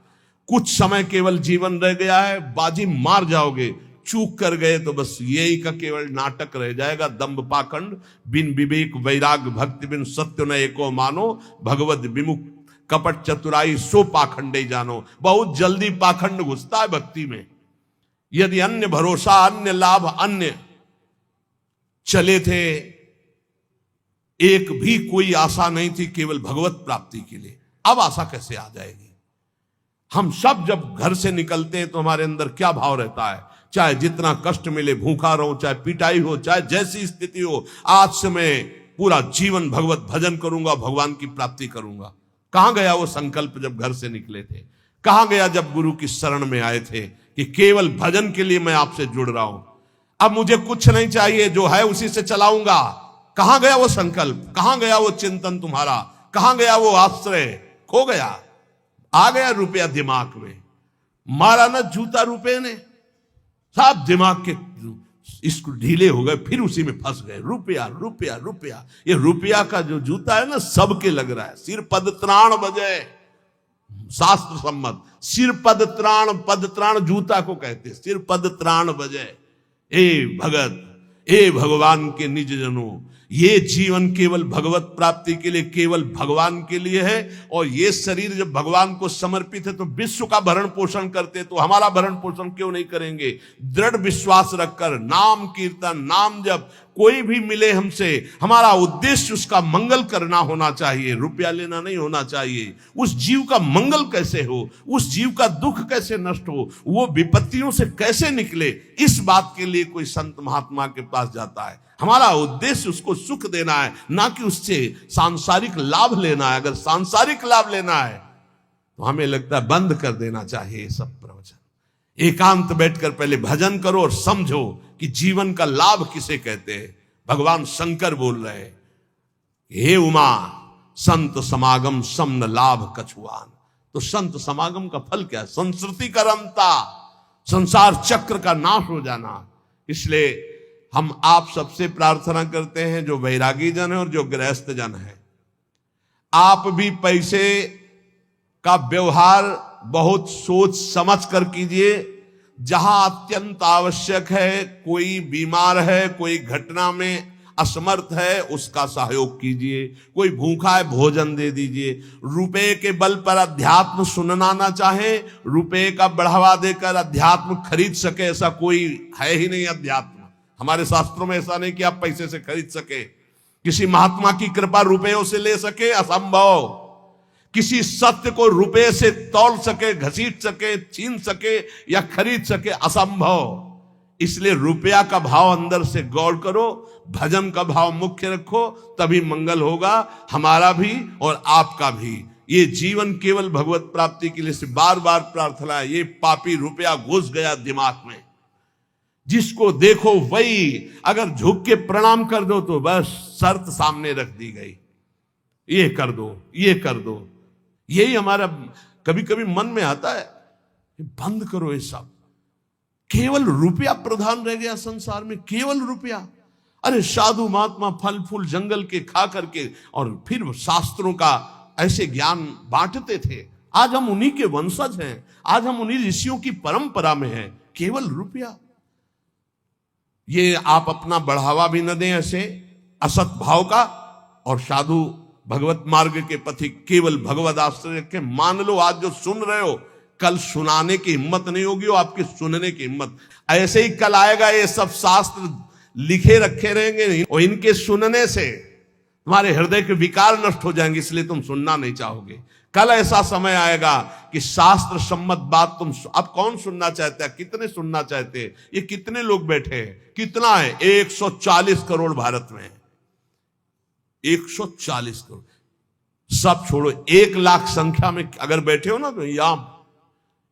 कुछ समय केवल जीवन रह गया है, बाजी मार जाओगे। चूक कर गए तो बस यही का केवल नाटक रह जाएगा, दंभ पाखंड, बिन विवेक वैराग भक्ति बिन सत्य न एको मानो, भगवत विमुख कपट चतुराई सो पाखंडे जानो। बहुत जल्दी पाखंड घुसता है भक्ति में। यदि अन्य भरोसा, अन्य लाभ, अन्य चले थे, एक भी कोई आशा नहीं थी केवल भगवत प्राप्ति के लिए, अब आशा कैसे आ जाएगी। हम सब जब घर से निकलते हैं तो हमारे अंदर क्या भाव रहता है, चाहे जितना कष्ट मिले, भूखा रहो, चाहे पिटाई हो, चाहे जैसी स्थिति हो, आज से मैं पूरा जीवन भगवत भजन करूंगा, भगवान की प्राप्ति करूंगा। कहां गया वो संकल्प जब घर से निकले थे? कहां गया जब गुरु की शरण में आए थे कि केवल भजन के लिए मैं आपसे जुड़ रहा हूं, अब मुझे कुछ नहीं चाहिए, जो है उसी से चलाऊंगा? कहां गया वो संकल्प? कहां गया वो चिंतन तुम्हारा? कहां गया वो आश्रय? खो गया। आ गया रुपया दिमाग में, मारा ना जूता रुपये ने, सब दिमाग के इसको ढीले हो गए, फिर उसी में फंस गए। रुपया रुपया रुपया, ये रुपया का जो जूता है ना, सबके लग रहा है। सिर पद त्राण बजे, शास्त्र सम्मत सिर पद त्राण, पद त्राण जूता को कहते, सिर पद त्राण बजे। ए भगत, ए भगवान के निज जनों, ये जीवन केवल भगवत प्राप्ति के लिए, केवल भगवान के लिए है। और ये शरीर जब भगवान को समर्पित है तो विश्व का भरण पोषण करते, तो हमारा भरण पोषण क्यों नहीं करेंगे? दृढ़ विश्वास रखकर नाम कीर्तन, नाम जप, कोई भी मिले हमसे, हमारा उद्देश्य उसका मंगल करना होना चाहिए, रुपया लेना नहीं होना चाहिए। उस जीव का मंगल कैसे हो, उस जीव का दुख कैसे नष्ट हो, वो विपत्तियों से कैसे निकले, इस बात के लिए कोई संत महात्मा के पास जाता है। हमारा उद्देश्य उसको सुख देना है, ना कि उससे सांसारिक लाभ लेना है। अगर सांसारिक लाभ लेना है तो हमें लगता है बंद कर देना चाहिए ये सब प्रवचन। एकांत बैठकर पहले भजन करो और समझो कि जीवन का लाभ किसे कहते हैं। भगवान शंकर बोल रहे हैं, हे उमा संत समागम समन लाभ कछुआन। तो संत समागम का फल क्या है? संस्कृति का रमता, संसार चक्र का नाश हो जाना। इसलिए हम आप सबसे प्रार्थना करते हैं, जो वैरागी जन है और जो गृहस्थ जन है, आप भी पैसे का व्यवहार बहुत सोच समझ कर कीजिए। जहां अत्यंत आवश्यक है, कोई बीमार है, कोई घटना में असमर्थ है, उसका सहयोग कीजिए। कोई भूखा है, भोजन दे दीजिए। रुपए के बल पर अध्यात्म सुनना ना चाहे, रुपए का बढ़ावा देकर अध्यात्म खरीद सके, ऐसा कोई है ही नहीं। अध्यात्म हमारे शास्त्रों में ऐसा नहीं कि आप पैसे से खरीद सके। किसी महात्मा की कृपा रुपयों से ले सके, असंभव। किसी सत्य को रुपए से तौल सके, घसीट सके, छीन सके या खरीद सके, असंभव। इसलिए रुपया का भाव अंदर से गौर करो, भजन का भाव मुख्य रखो, तभी मंगल होगा, हमारा भी और आपका भी। ये जीवन केवल भगवत प्राप्ति के लिए से बार बार प्रार्थना है। ये पापी रुपया घुस गया दिमाग में, जिसको देखो वही अगर झुक के प्रणाम कर दो तो बस शर्त सामने रख दी गई, ये कर दो, ये कर दो। यही हमारा कभी कभी मन में आता है, बंद करो ये सब। केवल रुपया प्रधान रह गया संसार में, केवल रुपया। अरे साधु महात्मा फल फूल जंगल के खा करके और फिर शास्त्रों का ऐसे ज्ञान बांटते थे। आज हम उन्हीं के वंशज हैं, आज हम उन्हीं ऋषियों की परंपरा में हैं। केवल रुपया, ये आप अपना बढ़ावा भी न दें ऐसे असत भाव का। और साधु भगवत मार्ग के पथिक केवल भगवत आश्रय के मान लो। आज जो सुन रहे हो, कल सुनाने की हिम्मत नहीं होगी, वो आपके सुनने की हिम्मत। ऐसे ही कल आएगा, ये सब शास्त्र लिखे रखे रहेंगे और इनके सुनने से तुम्हारे हृदय के विकार नष्ट हो जाएंगे, इसलिए तुम सुनना नहीं चाहोगे। कल ऐसा समय आएगा कि शास्त्र सम्मत बात तुम अब कौन सुनना चाहता है, कितने सुनना चाहते हैं? ये कितने लोग बैठे हैं? कितना है? 140 करोड़ भारत में, 140 करोड़। सब छोड़ो, 1 लाख संख्या में अगर बैठे हो ना, तो यहां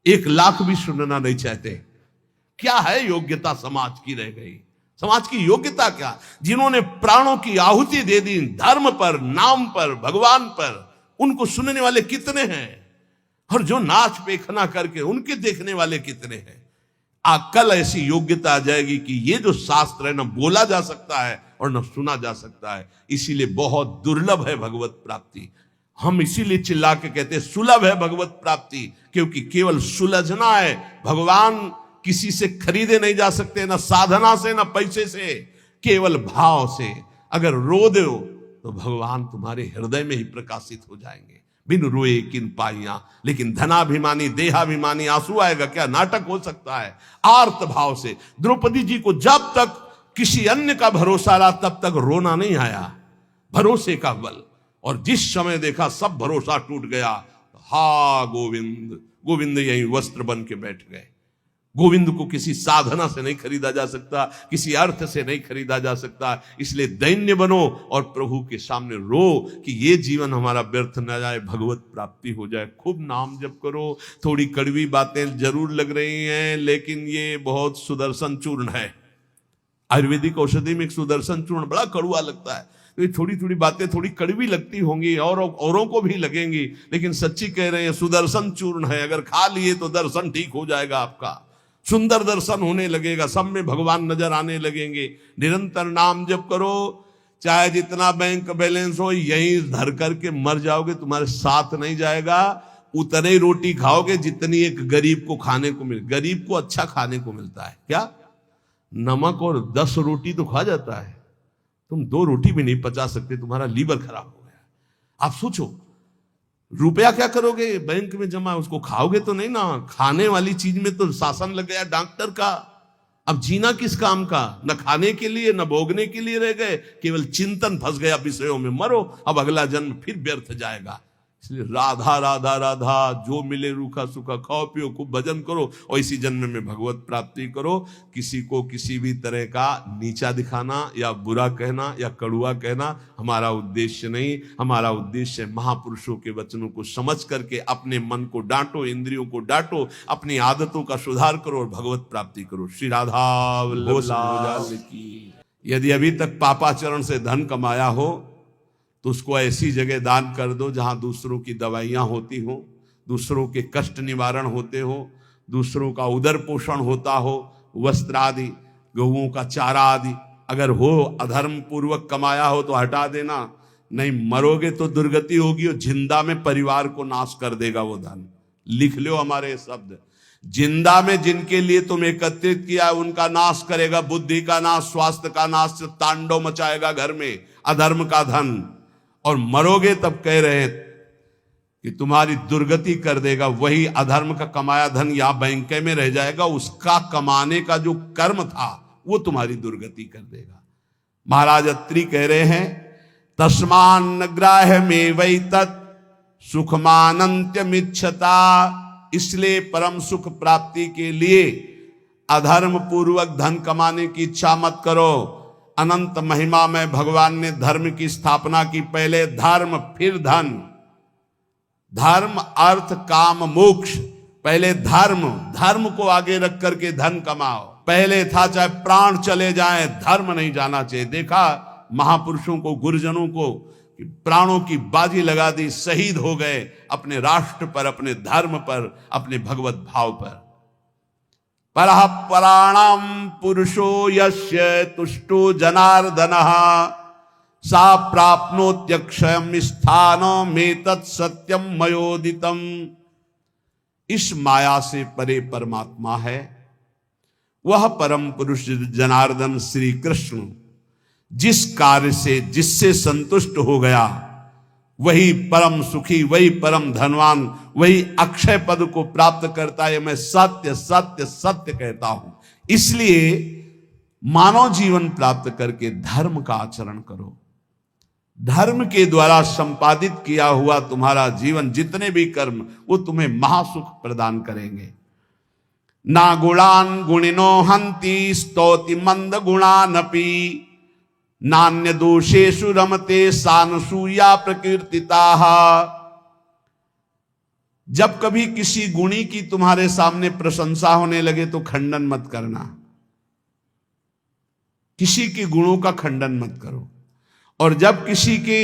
1 लाख भी सुनना नहीं चाहते। क्या है योग्यता समाज की रह गई? समाज की योग्यता क्या? जिन्होंने प्राणों की आहुति दे दी धर्म पर, नाम पर, भगवान पर, उनको सुनने वाले कितने हैं? और जो नाच पेखना करके उनके देखने वाले कितने हैं? कल ऐसी योग्यता आ जाएगी कि ये जो शास्त्र है ना बोला जा सकता है और न सुना जा सकता है। इसीलिए बहुत दुर्लभ है भगवत प्राप्ति। हम इसीलिए चिल्ला के कहते हैं सुलभ है भगवत प्राप्ति, क्योंकि केवल सुलझना है। भगवान किसी से खरीदे नहीं जा सकते, ना साधना से, ना पैसे से, केवल भाव से। अगर रो दो तो भगवान तुम्हारे हृदय में ही प्रकाशित हो जाएंगे। बिन रोए किन पाइया, लेकिन धनाभिमानी देहाभिमानी आंसू आएगा क्या? नाटक हो सकता है। आर्त भाव से द्रौपदी जी को जब तक किसी अन्य का भरोसा रहा तब तक रोना नहीं आया, भरोसे का बल। और जिस समय देखा सब भरोसा टूट गया, हा गोविंद गोविंद यही वस्त्र बन के बैठ गए। गोविंद को किसी साधना से नहीं खरीदा जा सकता, किसी अर्थ से नहीं खरीदा जा सकता। इसलिए दैन्य बनो और प्रभु के सामने रो कि ये जीवन हमारा व्यर्थ न जाए, भगवत प्राप्ति हो जाए। खूब नाम जप करो। थोड़ी कड़वी बातें जरूर लग रही हैं, लेकिन ये बहुत सुदर्शन चूर्ण है। आयुर्वेदिक औषधि में एक सुदर्शन चूर्ण बड़ा कड़वा लगता है, तो ये थोड़ी थोड़ी बातें थोड़ी कड़वी लगती होंगी और औरों को भी लगेंगी, लेकिन सच्ची कह रहे हैं सुदर्शन चूर्ण है। अगर खा लिए तो दर्शन ठीक हो जाएगा, आपका सुंदर दर्शन होने लगेगा, सब में भगवान नजर आने लगेंगे। निरंतर नाम जप करो, चाहे जितना बैंक बैलेंस हो यहीं धर करके मर जाओगे, तुम्हारे साथ नहीं जाएगा। उतने ही रोटी खाओगे जितनी एक गरीब को खाने को मिले। गरीब को अच्छा खाने को मिलता है क्या? नमक और 10 रोटी तो खा जाता है, तुम 2 रोटी भी नहीं पचा सकते, तुम्हारा लीवर खराब हो गया। आप सोचो, रुपया क्या करोगे? बैंक में जमा, उसको खाओगे तो नहीं ना। खाने वाली चीज में तो शासन लग गया डॉक्टर का। अब जीना किस काम का? न खाने के लिए न भोगने के लिए रह गए, केवल चिंतन फंस गया विषयों में। मरो, अब अगला जन्म फिर व्यर्थ जाएगा। इसलिए राधा राधा राधा, जो मिले रूखा सूखा खाओ पियो, खूब भजन करो और इसी जन्म में भगवत प्राप्ति करो। किसी को किसी भी तरह का नीचा दिखाना या बुरा कहना या कड़ुआ कहना हमारा उद्देश्य नहीं। हमारा उद्देश्य महापुरुषों के वचनों को समझ करके अपने मन को डांटो, इंद्रियों को डांटो, अपनी आदतों का सुधार करो और भगवत प्राप्ति करो। श्री राधा वल्लभ की। यदि अभी तक पापाचरण से धन कमाया हो तो उसको ऐसी जगह दान कर दो जहां दूसरों की दवाइयां होती हो, दूसरों के कष्ट निवारण होते हो, दूसरों का उदर पोषण होता हो, वस्त्र आदि, गहुओं का चारा आदि अगर हो, अधर्म पूर्वक कमाया हो तो हटा देना। नहीं मरोगे तो दुर्गति होगी और जिंदा में परिवार को नाश कर देगा वो धन। लिख लो हमारे शब्द, जिंदा में जिनके लिए तुम एकत्रित किया उनका नाश करेगा। बुद्धि का नाश, स्वास्थ्य का नाश, तांडव मचाएगा घर में अधर्म का धन। और मरोगे तब कह रहे हैं कि तुम्हारी दुर्गति कर देगा। वही अधर्म का कमाया धन या बैंक में रह जाएगा, उसका कमाने का जो कर्म था वो तुम्हारी दुर्गति कर देगा। महाराज अत्रि कह रहे हैं, तस्मान ग्राह्य में वही तत् सुखमानंत्यमिच्छता। इसलिए परम सुख प्राप्ति के लिए अधर्म पूर्वक धन कमाने की इच्छा मत करो। अनंत महिमा में भगवान ने धर्म की स्थापना की। पहले धर्म फिर धन, धर्म अर्थ काम मोक्ष। पहले धर्म को आगे रख करके धन कमाओ। पहले था चाहे प्राण चले जाएं, धर्म नहीं जाना चाहिए। देखा महापुरुषों को, गुरुजनों को, प्राणों की बाजी लगा दी, शहीद हो गए अपने राष्ट्र पर, अपने धर्म पर, अपने भगवत भाव पर। परः पराणाम पुरुषो यस्य तुष्टो जनार्दनः सा प्राप्नोत्यक्षयम् स्थानमेतत् सत्यम मयोदितम्। इस माया से परे परमात्मा है, वह परम पुरुष जनार्दन श्री कृष्ण जिस कार्य से जिससे संतुष्ट हो गया वही परम सुखी, वही परम धनवान, वही अक्षय पद को प्राप्त करता है। मैं सत्य सत्य सत्य कहता हूं। इसलिए मानव जीवन प्राप्त करके धर्म का आचरण करो। धर्म के द्वारा संपादित किया हुआ तुम्हारा जीवन, जितने भी कर्म, वो तुम्हें महासुख प्रदान करेंगे। ना गुणान गुणिनो हंति स्तौति मंद गुणानपि नान्य दोषेषु रमते सानसूया प्रकीर्तिताः। जब कभी किसी गुणी की तुम्हारे सामने प्रशंसा होने लगे तो खंडन मत करना। किसी के गुणों का खंडन मत करो। और जब किसी के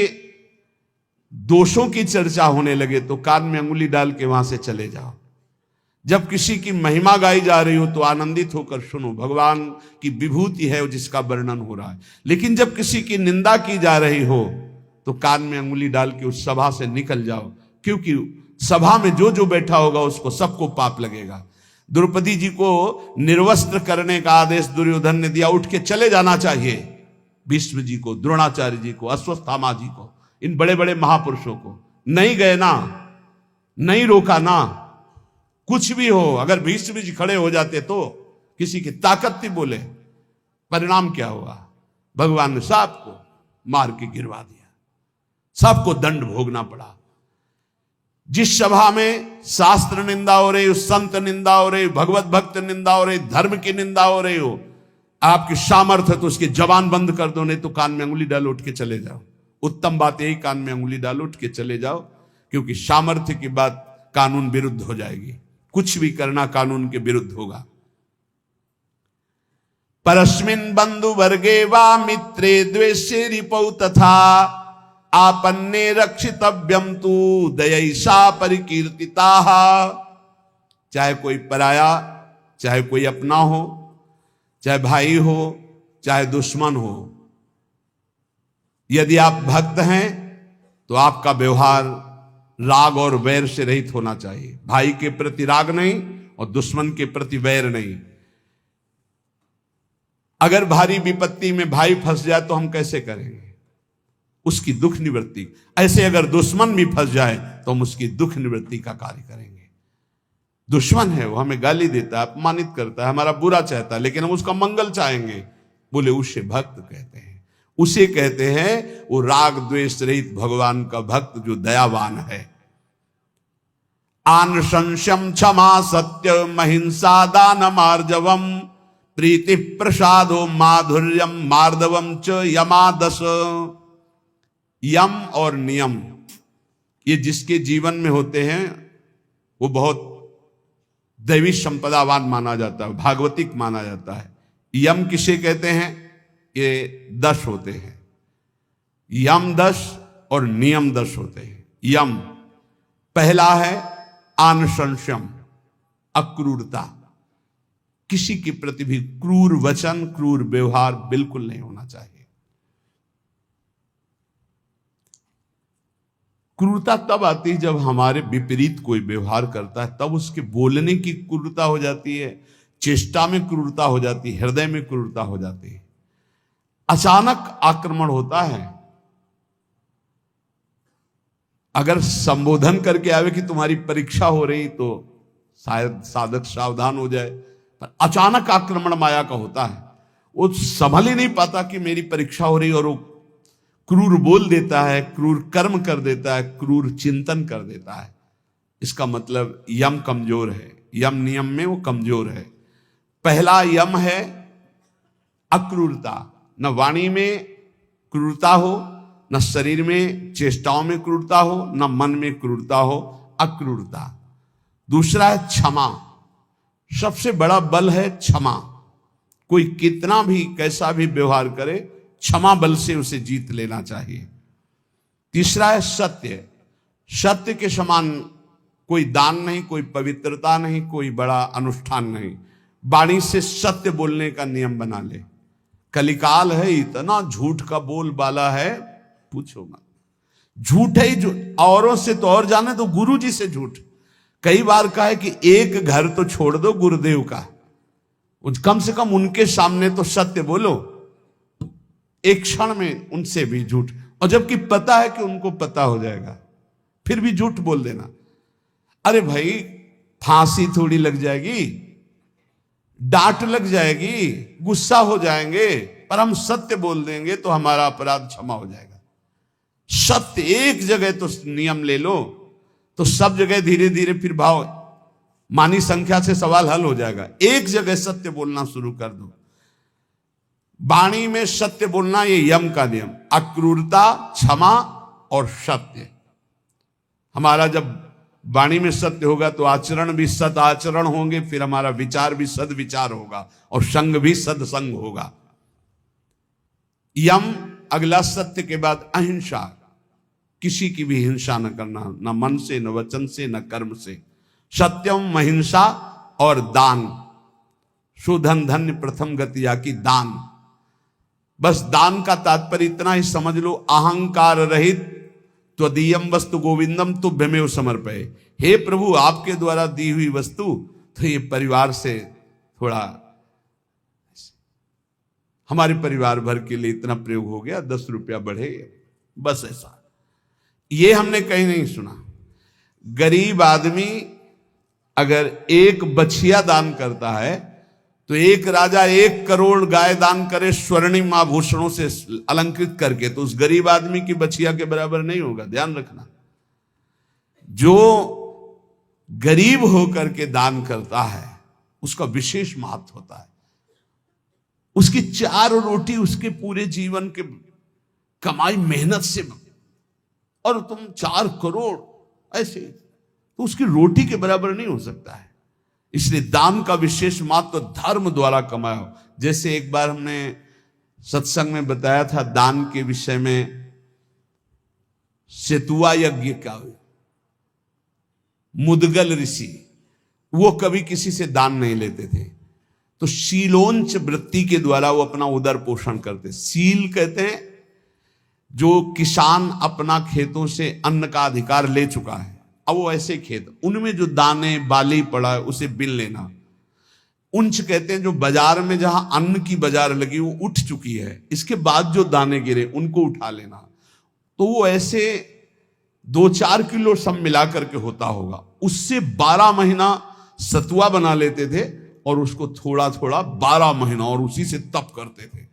दोषों की चर्चा होने लगे तो कान में अंगुली डाल के वहां से चले जाओ। जब किसी की महिमा गाई जा रही हो तो आनंदित होकर सुनो, भगवान की विभूति है जिसका वर्णन हो रहा है। लेकिन जब किसी की निंदा की जा रही हो तो कान में अंगुली डाल के उस सभा से निकल जाओ, क्योंकि सभा में जो जो बैठा होगा उसको सबको पाप लगेगा। द्रौपदी जी को निर्वस्त्र करने का आदेश दुर्योधन ने दिया, उठ के चले जाना चाहिए। भीष्म जी को, द्रोणाचार्य जी को, अश्वत्थामा जी को, इन बड़े बड़े महापुरुषों को नहीं गए ना, नहीं रोका ना। कुछ भी हो, अगर भीष्म जी खड़े हो जाते तो किसी की ताकत थी बोले, परिणाम क्या हुआ? भगवान ने सबको मार के गिरवा दिया, सबको दंड भोगना पड़ा। जिस सभा में शास्त्र निंदा हो रही हो, संत निंदा हो रही हो, भगवत भक्त निंदा हो रही, धर्म की निंदा हो रही हो, आपकी सामर्थ्य तो उसकी जबान बंद कर दो, नहीं तो कान में अंगुली डाल उठ के चले जाओ। उत्तम बात यही, कान में अंगुली डाल उठ के चले जाओ, क्योंकि सामर्थ्य की बात कानून विरुद्ध हो जाएगी। कुछ भी करना कानून के विरुद्ध होगा। परस्मिन बंधु वर्गे वा मित्रे द्वेषे रिपौ तथा आपन्ने रक्षितव्यम तु दयैषा परिकीर्तिता। चाहे कोई पराया, चाहे कोई अपना हो, चाहे भाई हो, चाहे दुश्मन हो, यदि आप भक्त हैं तो आपका व्यवहार राग और वैर से रहित होना चाहिए। भाई के प्रति राग नहीं और दुश्मन के प्रति वैर नहीं। अगर भारी विपत्ति में भाई फंस जाए तो हम कैसे करेंगे? उसकी दुख निवृत्ति। ऐसे अगर दुश्मन भी फंस जाए तो हम उसकी दुख निवृत्ति का कार्य करेंगे। दुश्मन है, वो हमें गाली देता है, अपमानित करता है, हमारा बुरा चाहता है, लेकिन हम उसका मंगल चाहेंगे, बोले उसे भक्त कहते हैं। उसे कहते हैं वो राग द्वेष रहित भगवान का भक्त जो दयावान है। आन संशम क्षमा सत्य महिंसा दान मार्जवम प्रीति प्रसादो माधुर्यम मार्दवम च यमादस। यम और नियम ये जिसके जीवन में होते हैं वो बहुत दैवी संपदावान माना जाता है, भागवतिक माना जाता है। यम किसे कहते हैं? ये 10 होते हैं। यम 10 और नियम 10 होते हैं। यम पहला है आनुशंसम, अक्रूरता। किसी के प्रति भी क्रूर वचन, क्रूर व्यवहार बिल्कुल नहीं होना चाहिए। क्रूरता तब आती है जब हमारे विपरीत कोई व्यवहार करता है, तब उसके बोलने की क्रूरता हो जाती है, चेष्टा में क्रूरता हो जाती है, हृदय में क्रूरता हो जाती है। अचानक आक्रमण होता है। अगर संबोधन करके आवे कि तुम्हारी परीक्षा हो रही तो शायद साधक सावधान हो जाए, पर अचानक आक्रमण माया का होता है। वो संभल ही नहीं पाता कि मेरी परीक्षा हो रही, और वो क्रूर बोल देता है, क्रूर कर्म कर देता है, क्रूर चिंतन कर देता है। इसका मतलब यम कमजोर है। यम नियम में वो कमजोर है। पहला यम है अक्रूरता। न वाणी में क्रूरता हो, न शरीर में चेष्टाओं में क्रूरता हो, न मन में क्रूरता हो, अक्रूरता। दूसरा है क्षमा। सबसे बड़ा बल है क्षमा। कोई कितना भी कैसा भी व्यवहार करे, क्षमा बल से उसे जीत लेना चाहिए। तीसरा है सत्य। सत्य के समान कोई दान नहीं, कोई पवित्रता नहीं, कोई बड़ा अनुष्ठान नहीं। वाणी से सत्य बोलने का नियम बना ले। कलिकाल है, इतना झूठ का बोलबाला है, पूछो मत। झूठ है ही, औरों से तो और जाने तो गुरु जी से झूठ। कई बार कहा है कि एक घर तो छोड़ दो गुरुदेव का, कम से कम उनके सामने तो सत्य बोलो। एक क्षण में उनसे भी झूठ, और जबकि पता है कि उनको पता हो जाएगा, फिर भी झूठ बोल देना। अरे भाई, फांसी थोड़ी लग जाएगी, डांट लग जाएगी, गुस्सा हो जाएंगे, पर हम सत्य बोल देंगे तो हमारा अपराध क्षमा हो जाएगा। सत्य एक जगह तो नियम ले लो तो सब जगह धीरे धीरे फिर भाव मानी संख्या से सवाल हल हो जाएगा। एक जगह सत्य बोलना शुरू कर दो। वाणी में सत्य बोलना, ये यम का नियम। अक्रूरता, क्षमा और सत्य। हमारा जब वाणी में सत्य होगा तो आचरण भी सद आचरण होंगे, फिर हमारा विचार भी सद विचार होगा, और संग भी सदसंग होगा। यम अगला सत्य के बाद अहिंसा। किसी की भी हिंसा न करना, न मन से, न वचन से, न कर्म से। सत्यम, अहिंसा और दान। सुधन धन्य प्रथम गतिया की दान। बस दान का तात्पर्य इतना ही समझ लो, अहंकार रहित त्वदीयम वस्तु गोविंदम तुभ्यमेव समर्पये। हे प्रभु, आपके द्वारा दी हुई वस्तु तो ये परिवार से थोड़ा, हमारे परिवार भर के लिए इतना प्रयोग हो गया, 10 रुपया बढ़े, बस ऐसा। ये हमने कहीं नहीं सुना। गरीब आदमी अगर एक बछिया दान करता है तो एक राजा 1 करोड़ गाय दान करे स्वर्णिम आभूषणों से अलंकृत करके, तो उस गरीब आदमी की बछिया के बराबर नहीं होगा। ध्यान रखना। जो गरीब होकर के दान करता है उसका विशेष महत्व होता है। उसकी 4 रोटी उसके पूरे जीवन के कमाई मेहनत से, और तुम 4 करोड़ ऐसे, तो उसकी रोटी के बराबर नहीं हो सकता है। इसलिए दान का विशेष महत्व धर्म द्वारा कमाया हो। जैसे एक बार हमने सत्संग में बताया था दान के विषय में, सेतुआ यज्ञ का, मुदगल ऋषि वो कभी किसी से दान नहीं लेते थे, तो शीलोंच वृत्ति के द्वारा वो अपना उदर पोषण करते। सील कहते हैं जो किसान अपना खेतों से अन्न का अधिकार ले चुका है, अब वो ऐसे खेत उनमें जो दाने बाली पड़ा है उसे बिन लेना। उंच कहते हैं जो बाजार में जहां अन्न की बाजार लगी वो उठ चुकी है, इसके बाद जो दाने गिरे उनको उठा लेना। तो वो ऐसे 2-4 किलो सब मिला करके होता होगा, उससे 12 महीना सतुआ बना लेते थे और उसको थोड़ा थोड़ा 12 महीना और उसी से तप करते थे।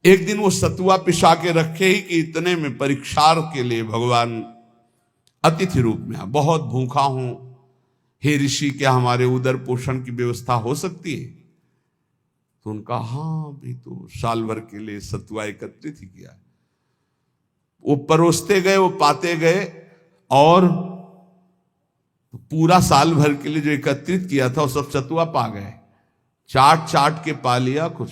एक दिन वो सतुआ पिसा के रखे ही कि इतने में परीक्षार्थ के लिए भगवान अतिथि रूप में, बहुत भूखा हूं हे ऋषि, क्या हमारे उदर पोषण की व्यवस्था हो सकती है? तो उनका हाँ भी तो साल भर के लिए सतुआ एकत्रित ही किया। वो परोसते गए, वो पाते गए, और पूरा साल भर के लिए जो एकत्रित किया था वो सब सतुआ पा गए, चाट चाट के पा लिया कुछ।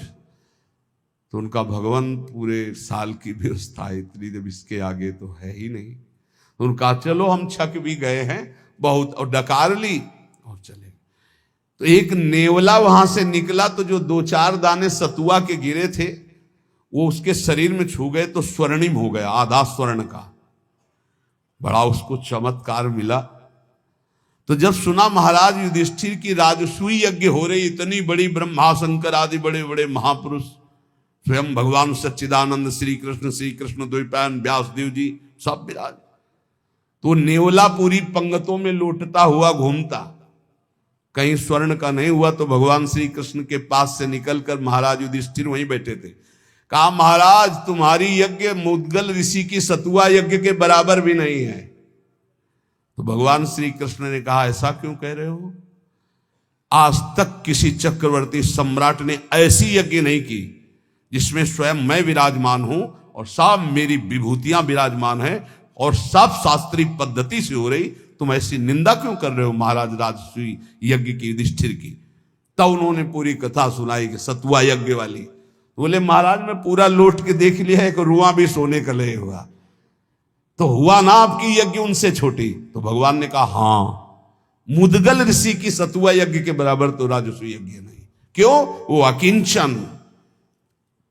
तो उनका भगवान पूरे साल की व्यवस्था इतनी, जब इसके आगे तो है ही नहीं। तो उनका चलो हम छक भी गए हैं बहुत, और डकार ली और चले। तो एक नेवला वहां से निकला, तो जो 2-4 दाने सतुआ के गिरे थे वो उसके शरीर में छू गए तो स्वर्णिम हो गया, आधा स्वर्ण का। बड़ा उसको चमत्कार मिला। तो जब सुना महाराज युधिष्ठिर की राजसूय यज्ञ हो रही, इतनी बड़ी ब्रह्मा शंकर आदि बड़े बड़े महापुरुष, स्वयं भगवान सच्चिदानंद श्री कृष्ण द्वैपायन व्यासदेव जी सब विराज, तो नेवला पूरी पंगतों में लौटता हुआ घूमता, कहीं स्वर्ण का नहीं हुआ। तो भगवान श्री कृष्ण के पास से निकलकर महाराज युधिष्ठिर वहीं बैठे थे। कहा महाराज तुम्हारी यज्ञ मुदगल ऋषि की सतुआ यज्ञ के बराबर भी नहीं है। तो भगवान श्री कृष्ण ने कहा ऐसा क्यों कह रहे हो? आज तक किसी चक्रवर्ती सम्राट ने ऐसी यज्ञ नहीं की जिसमें स्वयं मैं विराजमान हूं और सब मेरी विभूतियां विराजमान है और सब शास्त्रीय पद्धति से हो रही। तुम ऐसी निंदा क्यों कर रहे हो महाराज राजसूय यज्ञ की युधिष्ठिर की? तब उन्होंने पूरी कथा सुनाई कि सतुआ यज्ञ वाली। तो बोले महाराज मैं पूरा लौट के देख लिया है कि रुआ भी सोने का लय हुआ, तो हुआ ना आपकी यज्ञ उनसे छोटी? तो भगवान ने कहा हां, मुदगल ऋषि की सतुआ यज्ञ के बराबर तो राजसूय यज्ञ नहीं। क्यों? वो अकिंचन,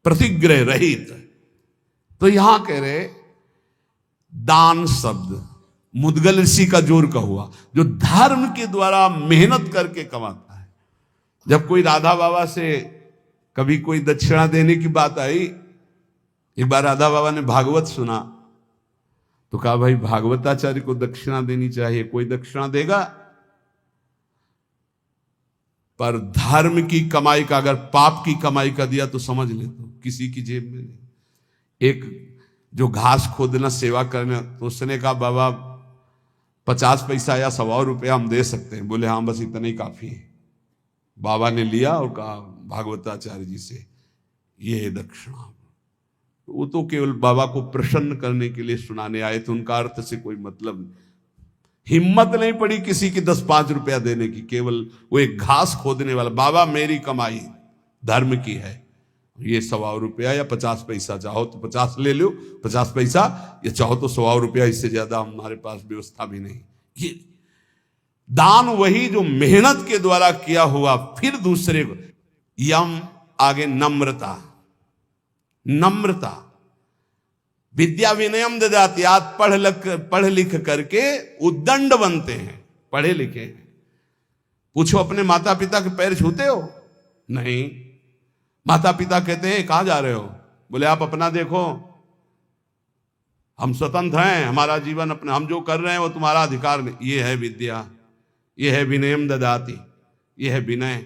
प्रतिग्रह रहित। तो यहां कह रहे दान शब्द मुदगल ऋषि का जोर का हुआ, जो धर्म के द्वारा मेहनत करके कमाता है। जब कोई राधा बाबा से कभी कोई दक्षिणा देने की बात आई, एक बार राधा बाबा ने भागवत सुना तो कहा भाई भागवताचार्य को दक्षिणा देनी चाहिए, कोई दक्षिणा देगा? पर धर्म की कमाई का, अगर पाप की कमाई का दिया तो समझ ले तो किसी की जेब में नहीं। एक जो घास खोदना सेवा करना, तो उसने कहा बाबा 50 पैसा या 100 रुपया हम दे सकते हैं। बोले हाँ बस इतना ही काफी है। बाबा ने लिया और कहा भागवताचार्य जी से ये है दक्षिणा। वो तो केवल बाबा को प्रसन्न करने के लिए सुनाने आए थे, उनका अर्थ से कोई मतलब नहीं। हिम्मत नहीं पड़ी किसी की 10-5 रुपया देने की, केवल वो एक घास खोदने वाला। बाबा मेरी कमाई धर्म की है, ये 100 रुपया या 50 पैसा, चाहो तो 50 ले लो 50 पैसा, या चाहो तो 100 रुपया, इससे ज्यादा हमारे पास व्यवस्था भी नहीं। ये दान वही जो मेहनत के द्वारा किया हुआ। फिर दूसरे को यम, आगे नम्रता। नम्रता विद्या विनयम ददाति। आज पढ़ लिख करके उद्दंड बनते हैं, पढ़े लिखे हैं। पूछो अपने माता पिता के पैर छूते हो? नहीं। माता पिता कहते हैं कहां जा रहे हो? बोले आप अपना देखो, हम स्वतंत्र हैं, हमारा जीवन अपने, हम जो कर रहे हैं वो तुम्हारा अधिकार नहीं। ये है विद्या, ये है विनयम ददाति, ये है विनय।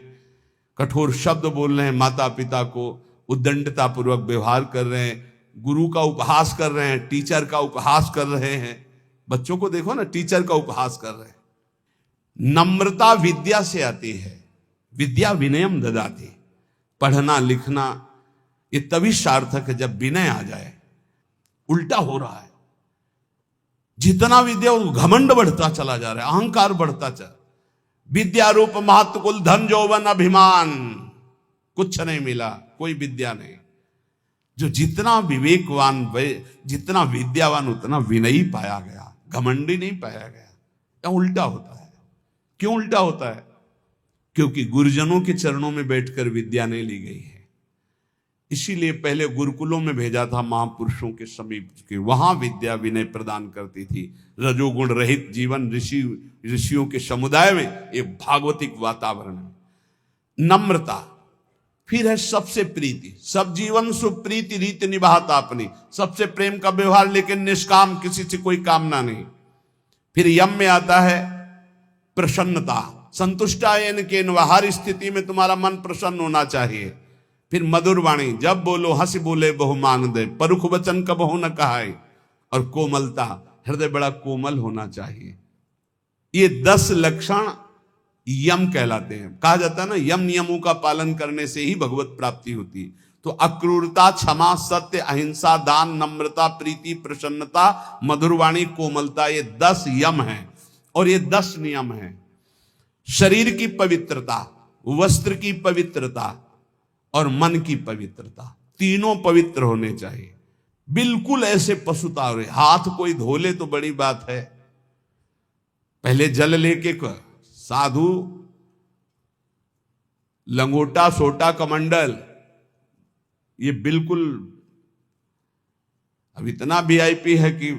कठोर शब्द बोल रहे हैं, माता पिता को उद्दंडता पूर्वक व्यवहार कर रहे हैं, गुरु का उपहास कर रहे हैं, टीचर का उपहास कर रहे हैं, बच्चों को देखो ना, टीचर का उपहास कर रहे हैं। नम्रता विद्या से आती है, विद्या विनयम ददाति। पढ़ना लिखना ये तभी सार्थक है जब विनय आ जाए। उल्टा हो रहा है, जितना विद्या घमंड बढ़ता चला जा रहा है, अहंकार बढ़ता चला। विद्या रूप महत्व कुल धन जौवन अभिमान, कुछ नहीं मिला, कोई विद्या नहीं। जो जितना विवेकवान, जितना विद्यावान, उतना विनयी पाया गया, घमंडी नहीं पाया गया। या उल्टा होता है। क्यों उल्टा होता है? क्योंकि गुरुजनों के चरणों में बैठकर विद्या नहीं ली गई है। इसीलिए पहले गुरुकुलों में भेजा था महापुरुषों के समीप के, वहां विद्या विनय प्रदान करती थी। रजोगुण रहित जीवन, ऋषियों के समुदाय में एक भागवतिक वातावरण है। नम्रता, फिर है सबसे प्रीति। सब जीवन सुप्रीति रीति निभाता अपनी, सबसे प्रेम का व्यवहार, लेकिन निष्काम, किसी से कोई कामना नहीं। फिर यम में आता है प्रसन्नता, संतुष्टायन के, हर स्थिति में तुम्हारा मन प्रसन्न होना चाहिए। फिर मधुर वाणी, जब बोलो हंसी बोले बहु मान दे, परुख वचन कबहु न कहाए। और कोमलता, हृदय बड़ा कोमल होना चाहिए। ये 10 लक्षण यम कहलाते हैं। कहा जाता है ना, यम नियमों का पालन करने से ही भगवत प्राप्ति होती है। तो अक्रूरता, क्षमा, सत्य, अहिंसा, दान, नम्रता, प्रीति, प्रसन्नता, मधुरवाणी, कोमलता, ये 10 यम हैं और ये 10 नियम हैं। शरीर की पवित्रता, वस्त्र की पवित्रता और मन की पवित्रता, तीनों पवित्र होने चाहिए। बिल्कुल ऐसे पशुता हो रहे, हाथ कोई धो ले तो बड़ी बात है। पहले जल लेके साधु लंगोटा, सोटा, कमंडल, ये बिल्कुल अब इतना वीआईपी है कि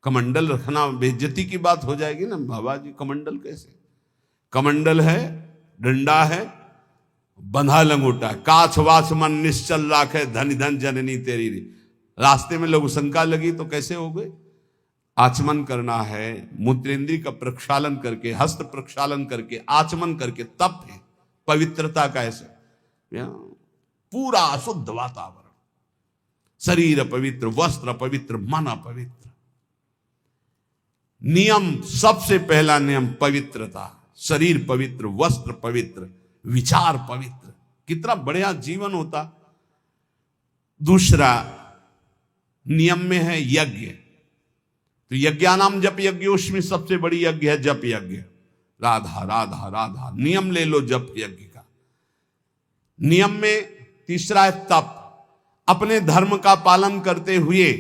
कमंडल रखना बेइज्जती की बात हो जाएगी ना। बाबा जी कमंडल कैसे? कमंडल है, डंडा है, बंधा लंगोटा, काछ वाछ मन निश्चल राखे, धन धन जननी तेरी। रास्ते में लघु शंका लगी तो कैसे हो गए? आचमन करना है, मूत्रेंद्री का प्रक्षालन करके, हस्त प्रक्षालन करके, आचमन करके, तप है पवित्रता का। ऐसे पूरा शुद्ध वातावरण, शरीर पवित्र, वस्त्र पवित्र, मन पवित्र। नियम, सबसे पहला नियम पवित्रता। शरीर पवित्र, वस्त्र पवित्र, विचार पवित्र, कितना बढ़िया जीवन होता। दूसरा नियम में है यज्ञ। तो यज्ञानाम जप यज्ञ, उसमें सबसे बड़ी यज्ञ है जप यज्ञ। राधा राधा राधा, नियम ले लो जप यज्ञ का। नियम में तीसरा है तप। अपने धर्म का पालन करते हुए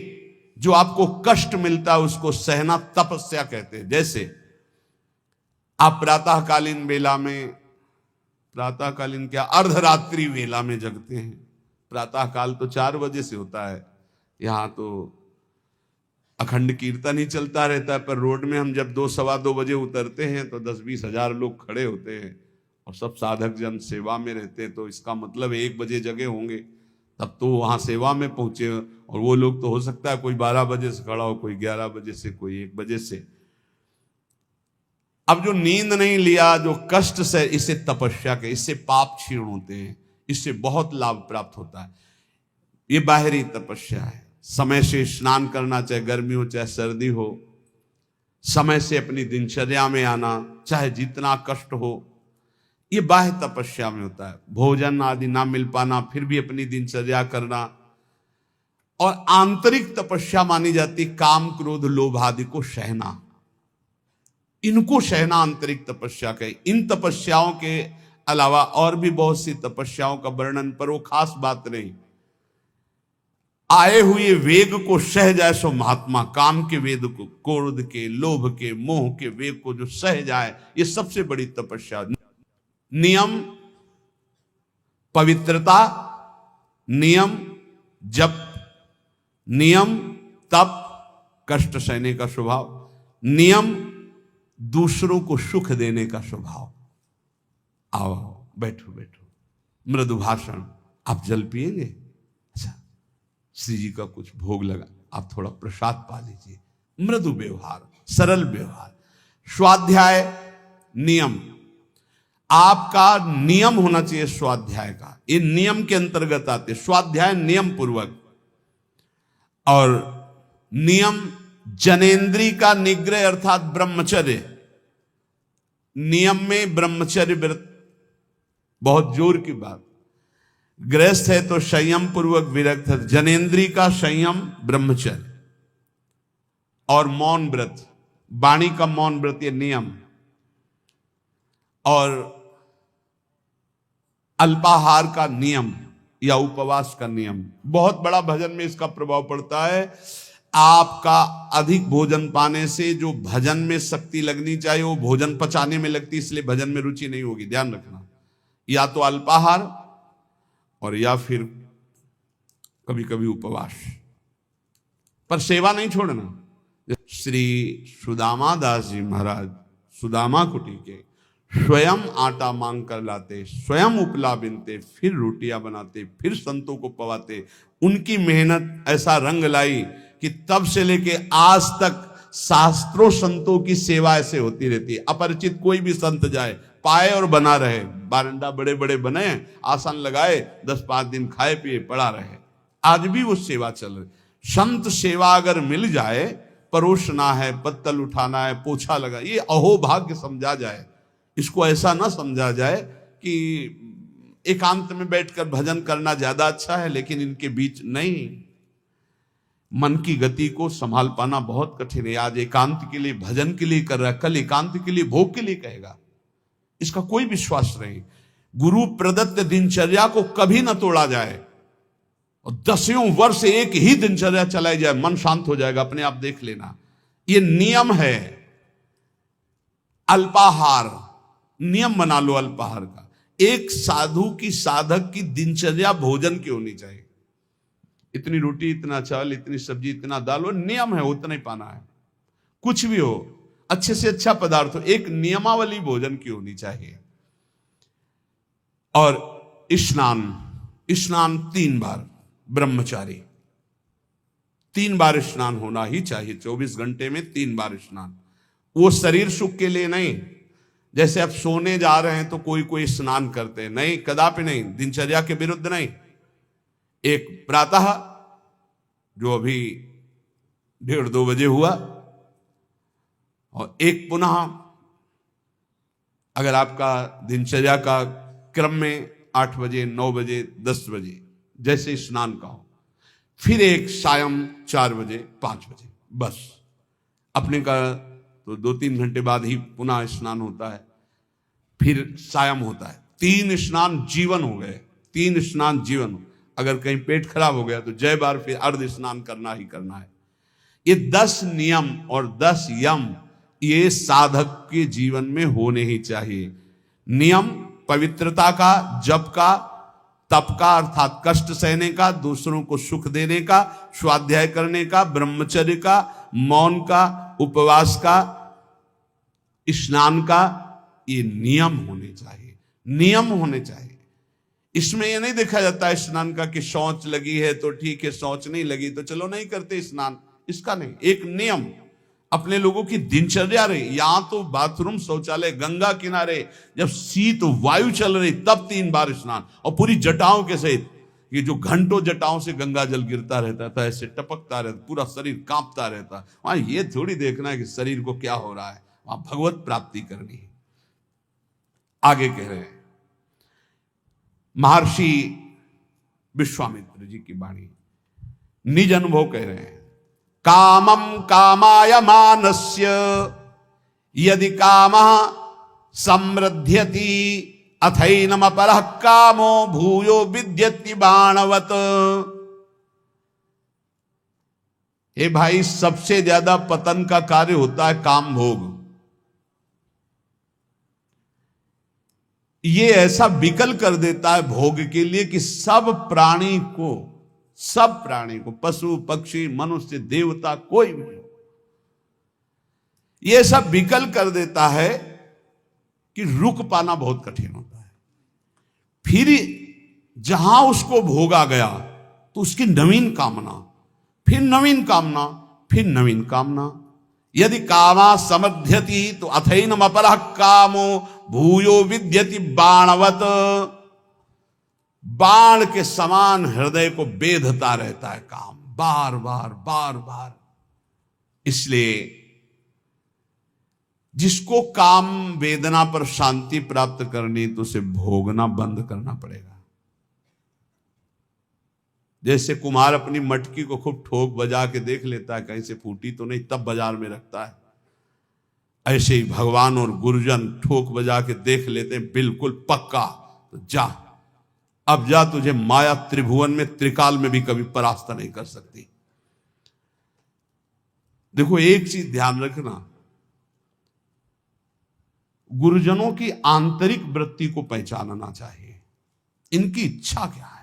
जो आपको कष्ट मिलता है उसको सहना तपस्या कहते हैं। जैसे आप प्रातःकालीन वेला में, प्रातःकालीन क्या, अर्धरात्रि वेला में जगते हैं। प्रातःकाल तो 4 बजे से होता है, यहाँ तो अखंड कीर्तन ही चलता रहता है। पर रोड में हम जब 2 सवा 2 बजे उतरते हैं तो 10-20 हजार लोग खड़े होते हैं और सब साधक जन सेवा में रहते हैं। तो इसका मतलब 1 बजे जगे होंगे, तब तो वहाँ सेवा में पहुंचे। और वो लोग तो हो सकता है कोई 12 बजे से खड़ा हो, कोई 11 बजे से, कोई 1 बजे से। अब जो नींद नहीं लिया, जो कष्ट से, इसे तपस्या के, इससे पाप क्षीण होते हैं, इससे बहुत लाभ प्राप्त होता है। ये बाहरी तपस्या है। समय से स्नान करना, चाहे गर्मी हो चाहे सर्दी हो, समय से अपनी दिनचर्या में आना, चाहे जितना कष्ट हो, ये बाह्य तपस्या में होता है। भोजन आदि ना मिल पाना, फिर भी अपनी दिनचर्या करना। और आंतरिक तपस्या मानी जाती काम, क्रोध, लोभ आदि को सहना, इनको सहना आंतरिक तपस्या कहे। इन तपस्याओं के अलावा और भी बहुत सी तपस्याओं का वर्णन, पर वो खास बात नहीं। आए हुए वेग को सह जाए सो महात्मा, काम के वेग को, क्रोध के, लोभ के, मोह के वेग को जो सह जाए, ये सबसे बड़ी तपस्या। नियम पवित्रता, नियम जप, नियम तप, कष्ट सहने का स्वभाव, नियम दूसरों को सुख देने का स्वभाव। आओ बैठो बैठो, मृदु भाषण। आप जल पिएंगे? अच्छा, श्री जी का कुछ भोग लगा, आप थोड़ा प्रसाद पा लीजिए। मृदु व्यवहार, सरल व्यवहार। स्वाध्याय नियम, आपका नियम होना चाहिए स्वाध्याय का। ये नियम के अंतर्गत आते। स्वाध्याय नियम पूर्वक, और नियम जनेन्द्री का निग्रह अर्थात ब्रह्मचर्य, नियम में ब्रह्मचर्य व्रत बहुत जोर की बात। गृहस्थ है तो संयम पूर्वक विरक्त है। जनेन्द्री का संयम ब्रह्मचर्य और मौन व्रत, वाणी का मौन व्रत, ये नियम। और अल्पाहार का नियम या उपवास का नियम, बहुत बड़ा भजन में इसका प्रभाव पड़ता है। आपका अधिक भोजन पाने से जो भजन में शक्ति लगनी चाहिए वो भोजन पचाने में लगती, इसलिए भजन में रुचि नहीं होगी, ध्यान रखना। या तो अल्पाहार और या फिर कभी कभी उपवास, पर सेवा नहीं छोड़ना। श्री सुदामा दास जी महाराज सुदामा कुटी के स्वयं आटा मांग कर लाते, स्वयं उपला बिनते, फिर रोटियां बनाते, फिर संतों को पवाते। उनकी मेहनत ऐसा रंग लाई कि तब से लेके आज तक शास्त्रों संतों की सेवा ऐसे होती रहती है। अपरिचित कोई भी संत जाए, पाए और बना रहे, बारंडा बड़े बड़े बने, आसन लगाए, 10-5 दिन खाए पिए पड़ा रहे, आज भी वो सेवा चल रही। संत सेवा अगर मिल जाए, परोसना है, पत्तल उठाना है, पोछा लगा, ये अहोभाग्य समझा जाए। इसको ऐसा ना समझा जाए कि एकांत में बैठकर भजन करना ज्यादा अच्छा है, लेकिन इनके बीच नहीं। मन की गति को संभाल पाना बहुत कठिन है। आज एकांत के लिए भजन के लिए कर रहा है, कल एकांत के लिए भोग के लिए कहेगा, इसका कोई विश्वास नहीं। गुरु प्रदत्त दिनचर्या को कभी ना तोड़ा जाए, और 10 वर्ष एक ही दिनचर्या चलाई जाए, मन शांत हो जाएगा, अपने आप देख लेना। ये नियम है। अल्पाहार नियम बना लो अल्पाहार का। एक साधु की, साधक की दिनचर्या भोजन की होनी चाहिए। इतनी रोटी, इतना चावल, इतनी सब्जी, इतना दाल, वो नियम है, उतना ही पाना है। कुछ भी हो, अच्छे से अच्छा पदार्थ हो, एक नियमावली भोजन की होनी चाहिए। और स्नान 3 बार, ब्रह्मचारी 3 बार स्नान होना ही चाहिए। 24 घंटे में 3 बार स्नान। वो शरीर सुख के लिए नहीं, जैसे अब सोने जा रहे हैं तो कोई स्नान करते हैं, नहीं, कदापि नहीं, दिनचर्या के विरुद्ध नहीं। एक प्रातः जो अभी 1:30-2 बजे हुआ, और एक पुनः अगर आपका दिनचर्या का क्रम में 8 बजे, 9 बजे, 10 बजे जैसे स्नान का हो, फिर एक सायं 4 बजे, 5 बजे, बस। अपने का तो 2-3 घंटे बाद ही पुनः स्नान होता है, फिर सायं होता है। 3 स्नान जीवन हो गए, 3 स्नान जीवन। अगर कहीं पेट खराब हो गया तो जय बार फिर अर्ध स्नान करना ही करना है। ये 10 नियम और 10 यम ये साधक के जीवन में होने ही चाहिए। नियम पवित्रता का, जप का, तप का अर्थात कष्ट सहने का, दूसरों को सुख देने का, स्वाध्याय करने का, ब्रह्मचर्य का, मौन का, उपवास का, स्नान का, ये नियम होने चाहिए, नियम होने चाहिए। इसमें ये नहीं देखा जाता है स्नान का कि शौच लगी है तो ठीक है, शौच नहीं लगी तो चलो नहीं करते स्नान, इसका नहीं। एक नियम अपने लोगों की दिनचर्या रही। यहां तो बाथरूम, शौचालय गंगा किनारे, जब शीत वायु चल रही तब 3 बार स्नान, और पूरी जटाओं के सहित। ये जो घंटों जटाओं से गंगा जल गिरता रहता था, ऐसे टपकता रहता, पूरा शरीर कांपता रहता। वहां ये थोड़ी देखना है कि शरीर को क्या हो रहा है, वहां भगवत प्राप्ति करनी है। आगे कह रहे हैं महर्षि विश्वामित्र जी की वाणी, निज अनुभव कह रहे हैं। कामम कामाय मानस्य यदि कामः समृद्ध्यति अथैनम अपरः कामो भूयो विद्यति बाणवत। हे भाई, सबसे ज्यादा पतन का कार्य होता है काम भोग। ये ऐसा विकल कर देता है भोग के लिए कि सब प्राणी को, पशु पक्षी मनुष्य देवता कोई भी, ये सब विकल कर देता है कि रुक पाना बहुत कठिन होता है। फिर जहां उसको भोगा गया तो उसकी नवीन कामना, फिर नवीन कामना, फिर नवीन कामना। यदि कामा समध्यति तो अथैनम अपरः कामो भूयो विद्यति बाणवत। बाण के समान हृदय को बेधता रहता है काम, बार बार बार बार। इसलिए जिसको काम वेदना पर शांति प्राप्त करनी तो उसे भोगना बंद करना पड़ेगा। जैसे कुम्हार अपनी मटकी को खूब ठोक बजा के देख लेता है कहीं से फूटी तो नहीं, तब बाजार में रखता है, ऐसे ही भगवान और गुरुजन ठोक बजा के देख लेते हैं बिल्कुल पक्का, तो जा, अब जा, तुझे माया त्रिभुवन में त्रिकाल में भी कभी परास्त नहीं कर सकती। देखो एक चीज ध्यान रखना, गुरुजनों की आंतरिक वृत्ति को पहचानना चाहिए, इनकी इच्छा क्या है,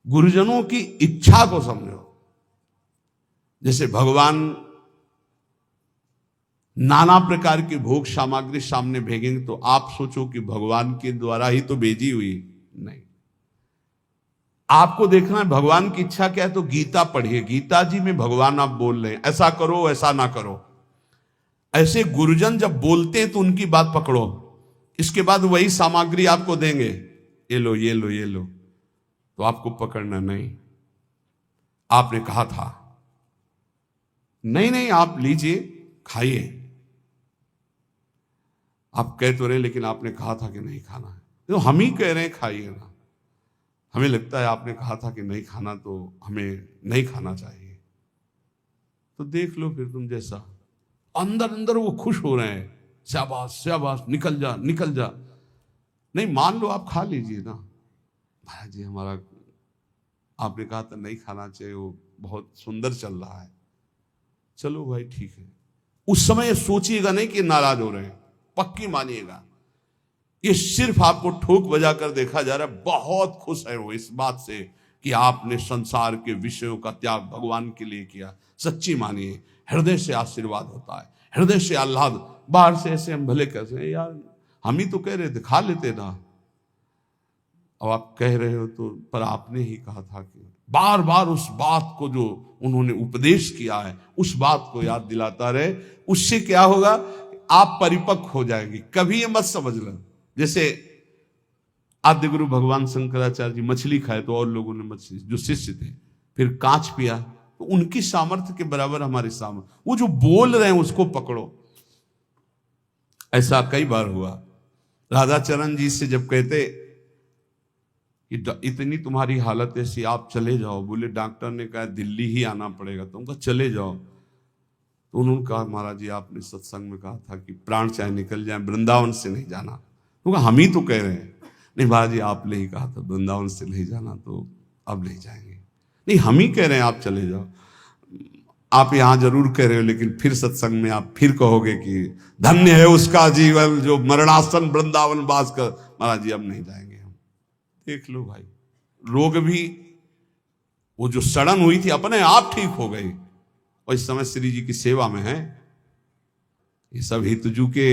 गुरुजनों की इच्छा को समझो। जैसे भगवान नाना प्रकार की भोग सामग्री सामने भेजेंगे तो आप सोचो कि भगवान के द्वारा ही तो भेजी हुई, नहीं, आपको देखना है भगवान की इच्छा क्या है। तो गीता पढ़िए, गीता जी में भगवान आप बोल रहे हैं ऐसा करो ऐसा ना करो, ऐसे गुरुजन जब बोलते हैं तो उनकी बात पकड़ो, इसके बाद वही सामग्री आपको देंगे, ये लो ये लो ये लो, तो आपको पकड़ना नहीं। आपने कहा था नहीं नहीं आप लीजिए खाइए, आप कह तो रहे लेकिन आपने कहा था कि नहीं खाना है, तो हम ही कह रहे हैं खाइए ना, हमें लगता है आपने कहा था कि नहीं खाना तो हमें नहीं खाना चाहिए, तो देख लो फिर तुम जैसा। अंदर अंदर वो खुश हो रहे हैं, शाबाश शाबाश, निकल जा निकल जा। नहीं मान लो आप खा लीजिए ना, महाराज जी हमारा आपने कहा था नहीं खाना चाहिए, वो बहुत सुंदर चल रहा है, चलो भाई ठीक है। उस समय सोचिएगा नहीं कि नाराज हो रहे हैं, पक्की मानिएगा ये सिर्फ आपको ठोक बजा कर देखा जा रहा है, बहुत खुश है वो इस बात से कि आपने संसार के विषयों का त्याग भगवान के लिए किया। सच्ची मानिए, हृदय से आशीर्वाद होता है, हृदय से आह्लाद। बाहर से ऐसे हम भले कैसे हैं यार, हम ही तो कह रहे थे खा लेते ना, अब आप कह रहे हो तो, पर आपने ही कहा था कि बार बार उस बात को जो उन्होंने उपदेश किया है उस बात को याद दिलाता रहे, उससे क्या होगा आप परिपक्व हो जाएंगे। कभी ये मत समझ लो, जैसे आद्य गुरु भगवान शंकराचार्य जी मछली खाए तो और लोगों ने मछली, जो शिष्य थे, फिर कांच पिया, तो उनकी सामर्थ्य के बराबर हमारी सामर्थ्य, वो जो बोल रहे हैं उसको पकड़ो। ऐसा कई बार हुआ, राधाचरण जी से जब कहते कि इतनी तुम्हारी हालत ऐसी, आप चले जाओ, बोले डॉक्टर ने कहा दिल्ली ही आना पड़ेगा, तो उनका चले जाओ, तो उन्होंने कहा महाराज जी आपने सत्संग में कहा था कि प्राण चाहे निकल जाए वृंदावन से नहीं जाना, तो हम ही तो कह रहे हैं, नहीं महाराज जी आपने ही कहा था वृंदावन से नहीं जाना, तो अब नहीं जाएंगे, नहीं हम ही कह रहे हैं आप चले जाओ, आप यहां जरूर कह रहे हो लेकिन फिर सत्संग में आप फिर कहोगे कि धन्य है उसका जीवन जो मरणासन वृंदावन वास कर, महाराज जी अब नहीं जाएंगे हम। देख लो भाई, रोग भी वो जो सड़न हुई थी अपने आप ठीक हो गई, और इस समय श्री जी की सेवा में है, ये सब हितजू के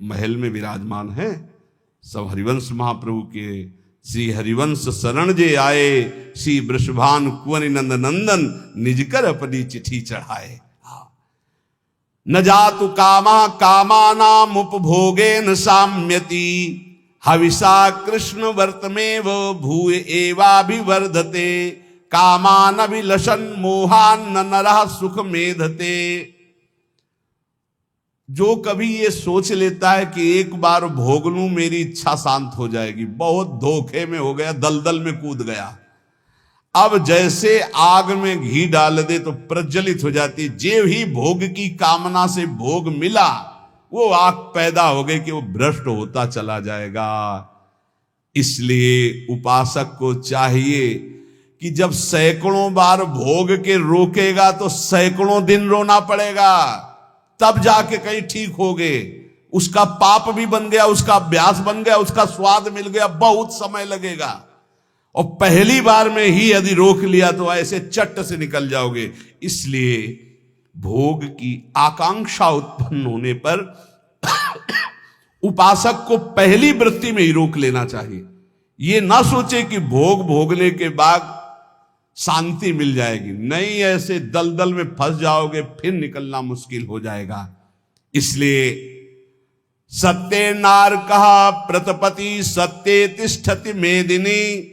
महल में विराजमान है, सब हरिवंश महाप्रभु के श्री हरिवंश शरण जे आए, श्री वृषभान कुंवर नंद नंदन निजकर अपनी चिट्ठी चढ़ाए। न जातु कामा कामानाम उपभोगे न साम्यति, हविषा कृष्ण वर्तमेव भूय एवाभिवर्धते, कामान अभिलषन् मोहान न नरः सुख मेधते। जो कभी ये सोच लेता है कि एक बार भोग लूं मेरी इच्छा शांत हो जाएगी, बहुत धोखे में हो गया, दलदल में कूद गया। अब जैसे आग में घी डाल दे तो प्रज्वलित हो जाती, जे ही भोग की कामना से भोग मिला वो आग पैदा हो गई कि वो भ्रष्ट होता चला जाएगा। इसलिए उपासक को चाहिए कि जब सैकड़ों बार भोग के रोकेगा तो सैकड़ों दिन रोना पड़ेगा, तब जाके कहीं ठीक हो गए। उसका पाप भी बन गया, उसका अभ्यास बन गया, उसका स्वाद मिल गया, बहुत समय लगेगा। और पहली बार में ही यदि रोक लिया तो ऐसे चट से निकल जाओगे। इसलिए भोग की आकांक्षा उत्पन्न होने पर उपासक को पहली वृत्ति में ही रोक लेना चाहिए। ये ना सोचे कि भोग भोगने के बाद शांति मिल जाएगी, नहीं, ऐसे दलदल में फंस जाओगे, फिर निकलना मुश्किल हो जाएगा। इसलिए सत्य नार कहा प्रतपति सत्य तिष्ठति मेदिनी,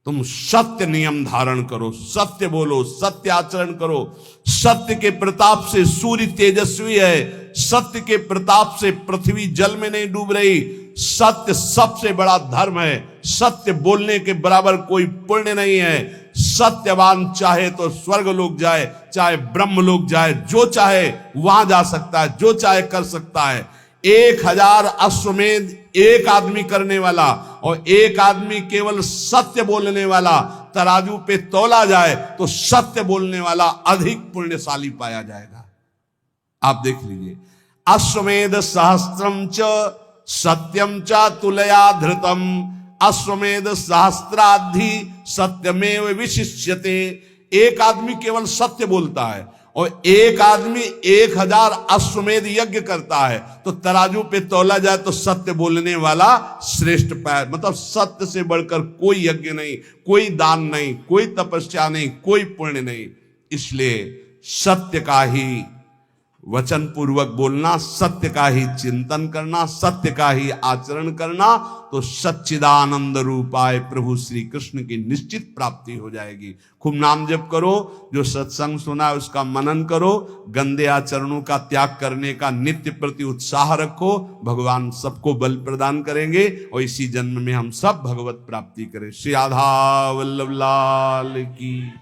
तुम सत्य नियम धारण करो, सत्य बोलो, सत्य आचरण करो। सत्य के प्रताप से सूर्य तेजस्वी है, सत्य के प्रताप से पृथ्वी जल में नहीं डूब रही। सत्य सबसे बड़ा धर्म है, सत्य बोलने के बराबर कोई पुण्य नहीं है। सत्यवान चाहे तो स्वर्ग लोक जाए, चाहे ब्रह्म लोक जाए, जो चाहे वहां जा सकता है, जो चाहे कर सकता है। 1000 अश्वमेध एक आदमी करने वाला और एक आदमी केवल सत्य बोलने वाला तराजू पे तोला जाए तो सत्य बोलने वाला अधिक पुण्यशाली पाया जाएगा। आप देख लीजिए, अश्वमेध सहस्त्रम च सत्यम च तुलया धृतम, अश्वमेध सहस्त्राधि सत्यमेव विशिष्यते। एक आदमी केवल सत्य बोलता है और एक आदमी 1000 अश्वमेध यज्ञ करता है, तो तराजू पे तौला जाए तो सत्य बोलने वाला श्रेष्ठ पाया। मतलब सत्य से बढ़कर कोई यज्ञ नहीं, कोई दान नहीं, कोई तपस्या नहीं, कोई पुण्य नहीं। इसलिए सत्य का ही वचन पूर्वक बोलना, सत्य का ही चिंतन करना, सत्य का ही आचरण करना, तो सच्चिदानंद रूपाय प्रभु श्री कृष्ण की निश्चित प्राप्ति हो जाएगी। खूब नाम जप करो, जो सत्संग सुना है उसका मनन करो, गंदे आचरणों का त्याग करने का नित्य प्रति उत्साह रखो। भगवान सबको बल प्रदान करेंगे और इसी जन्म में हम सब भगवत प्राप्ति करें। श्री राधा वल्लभ लाल की।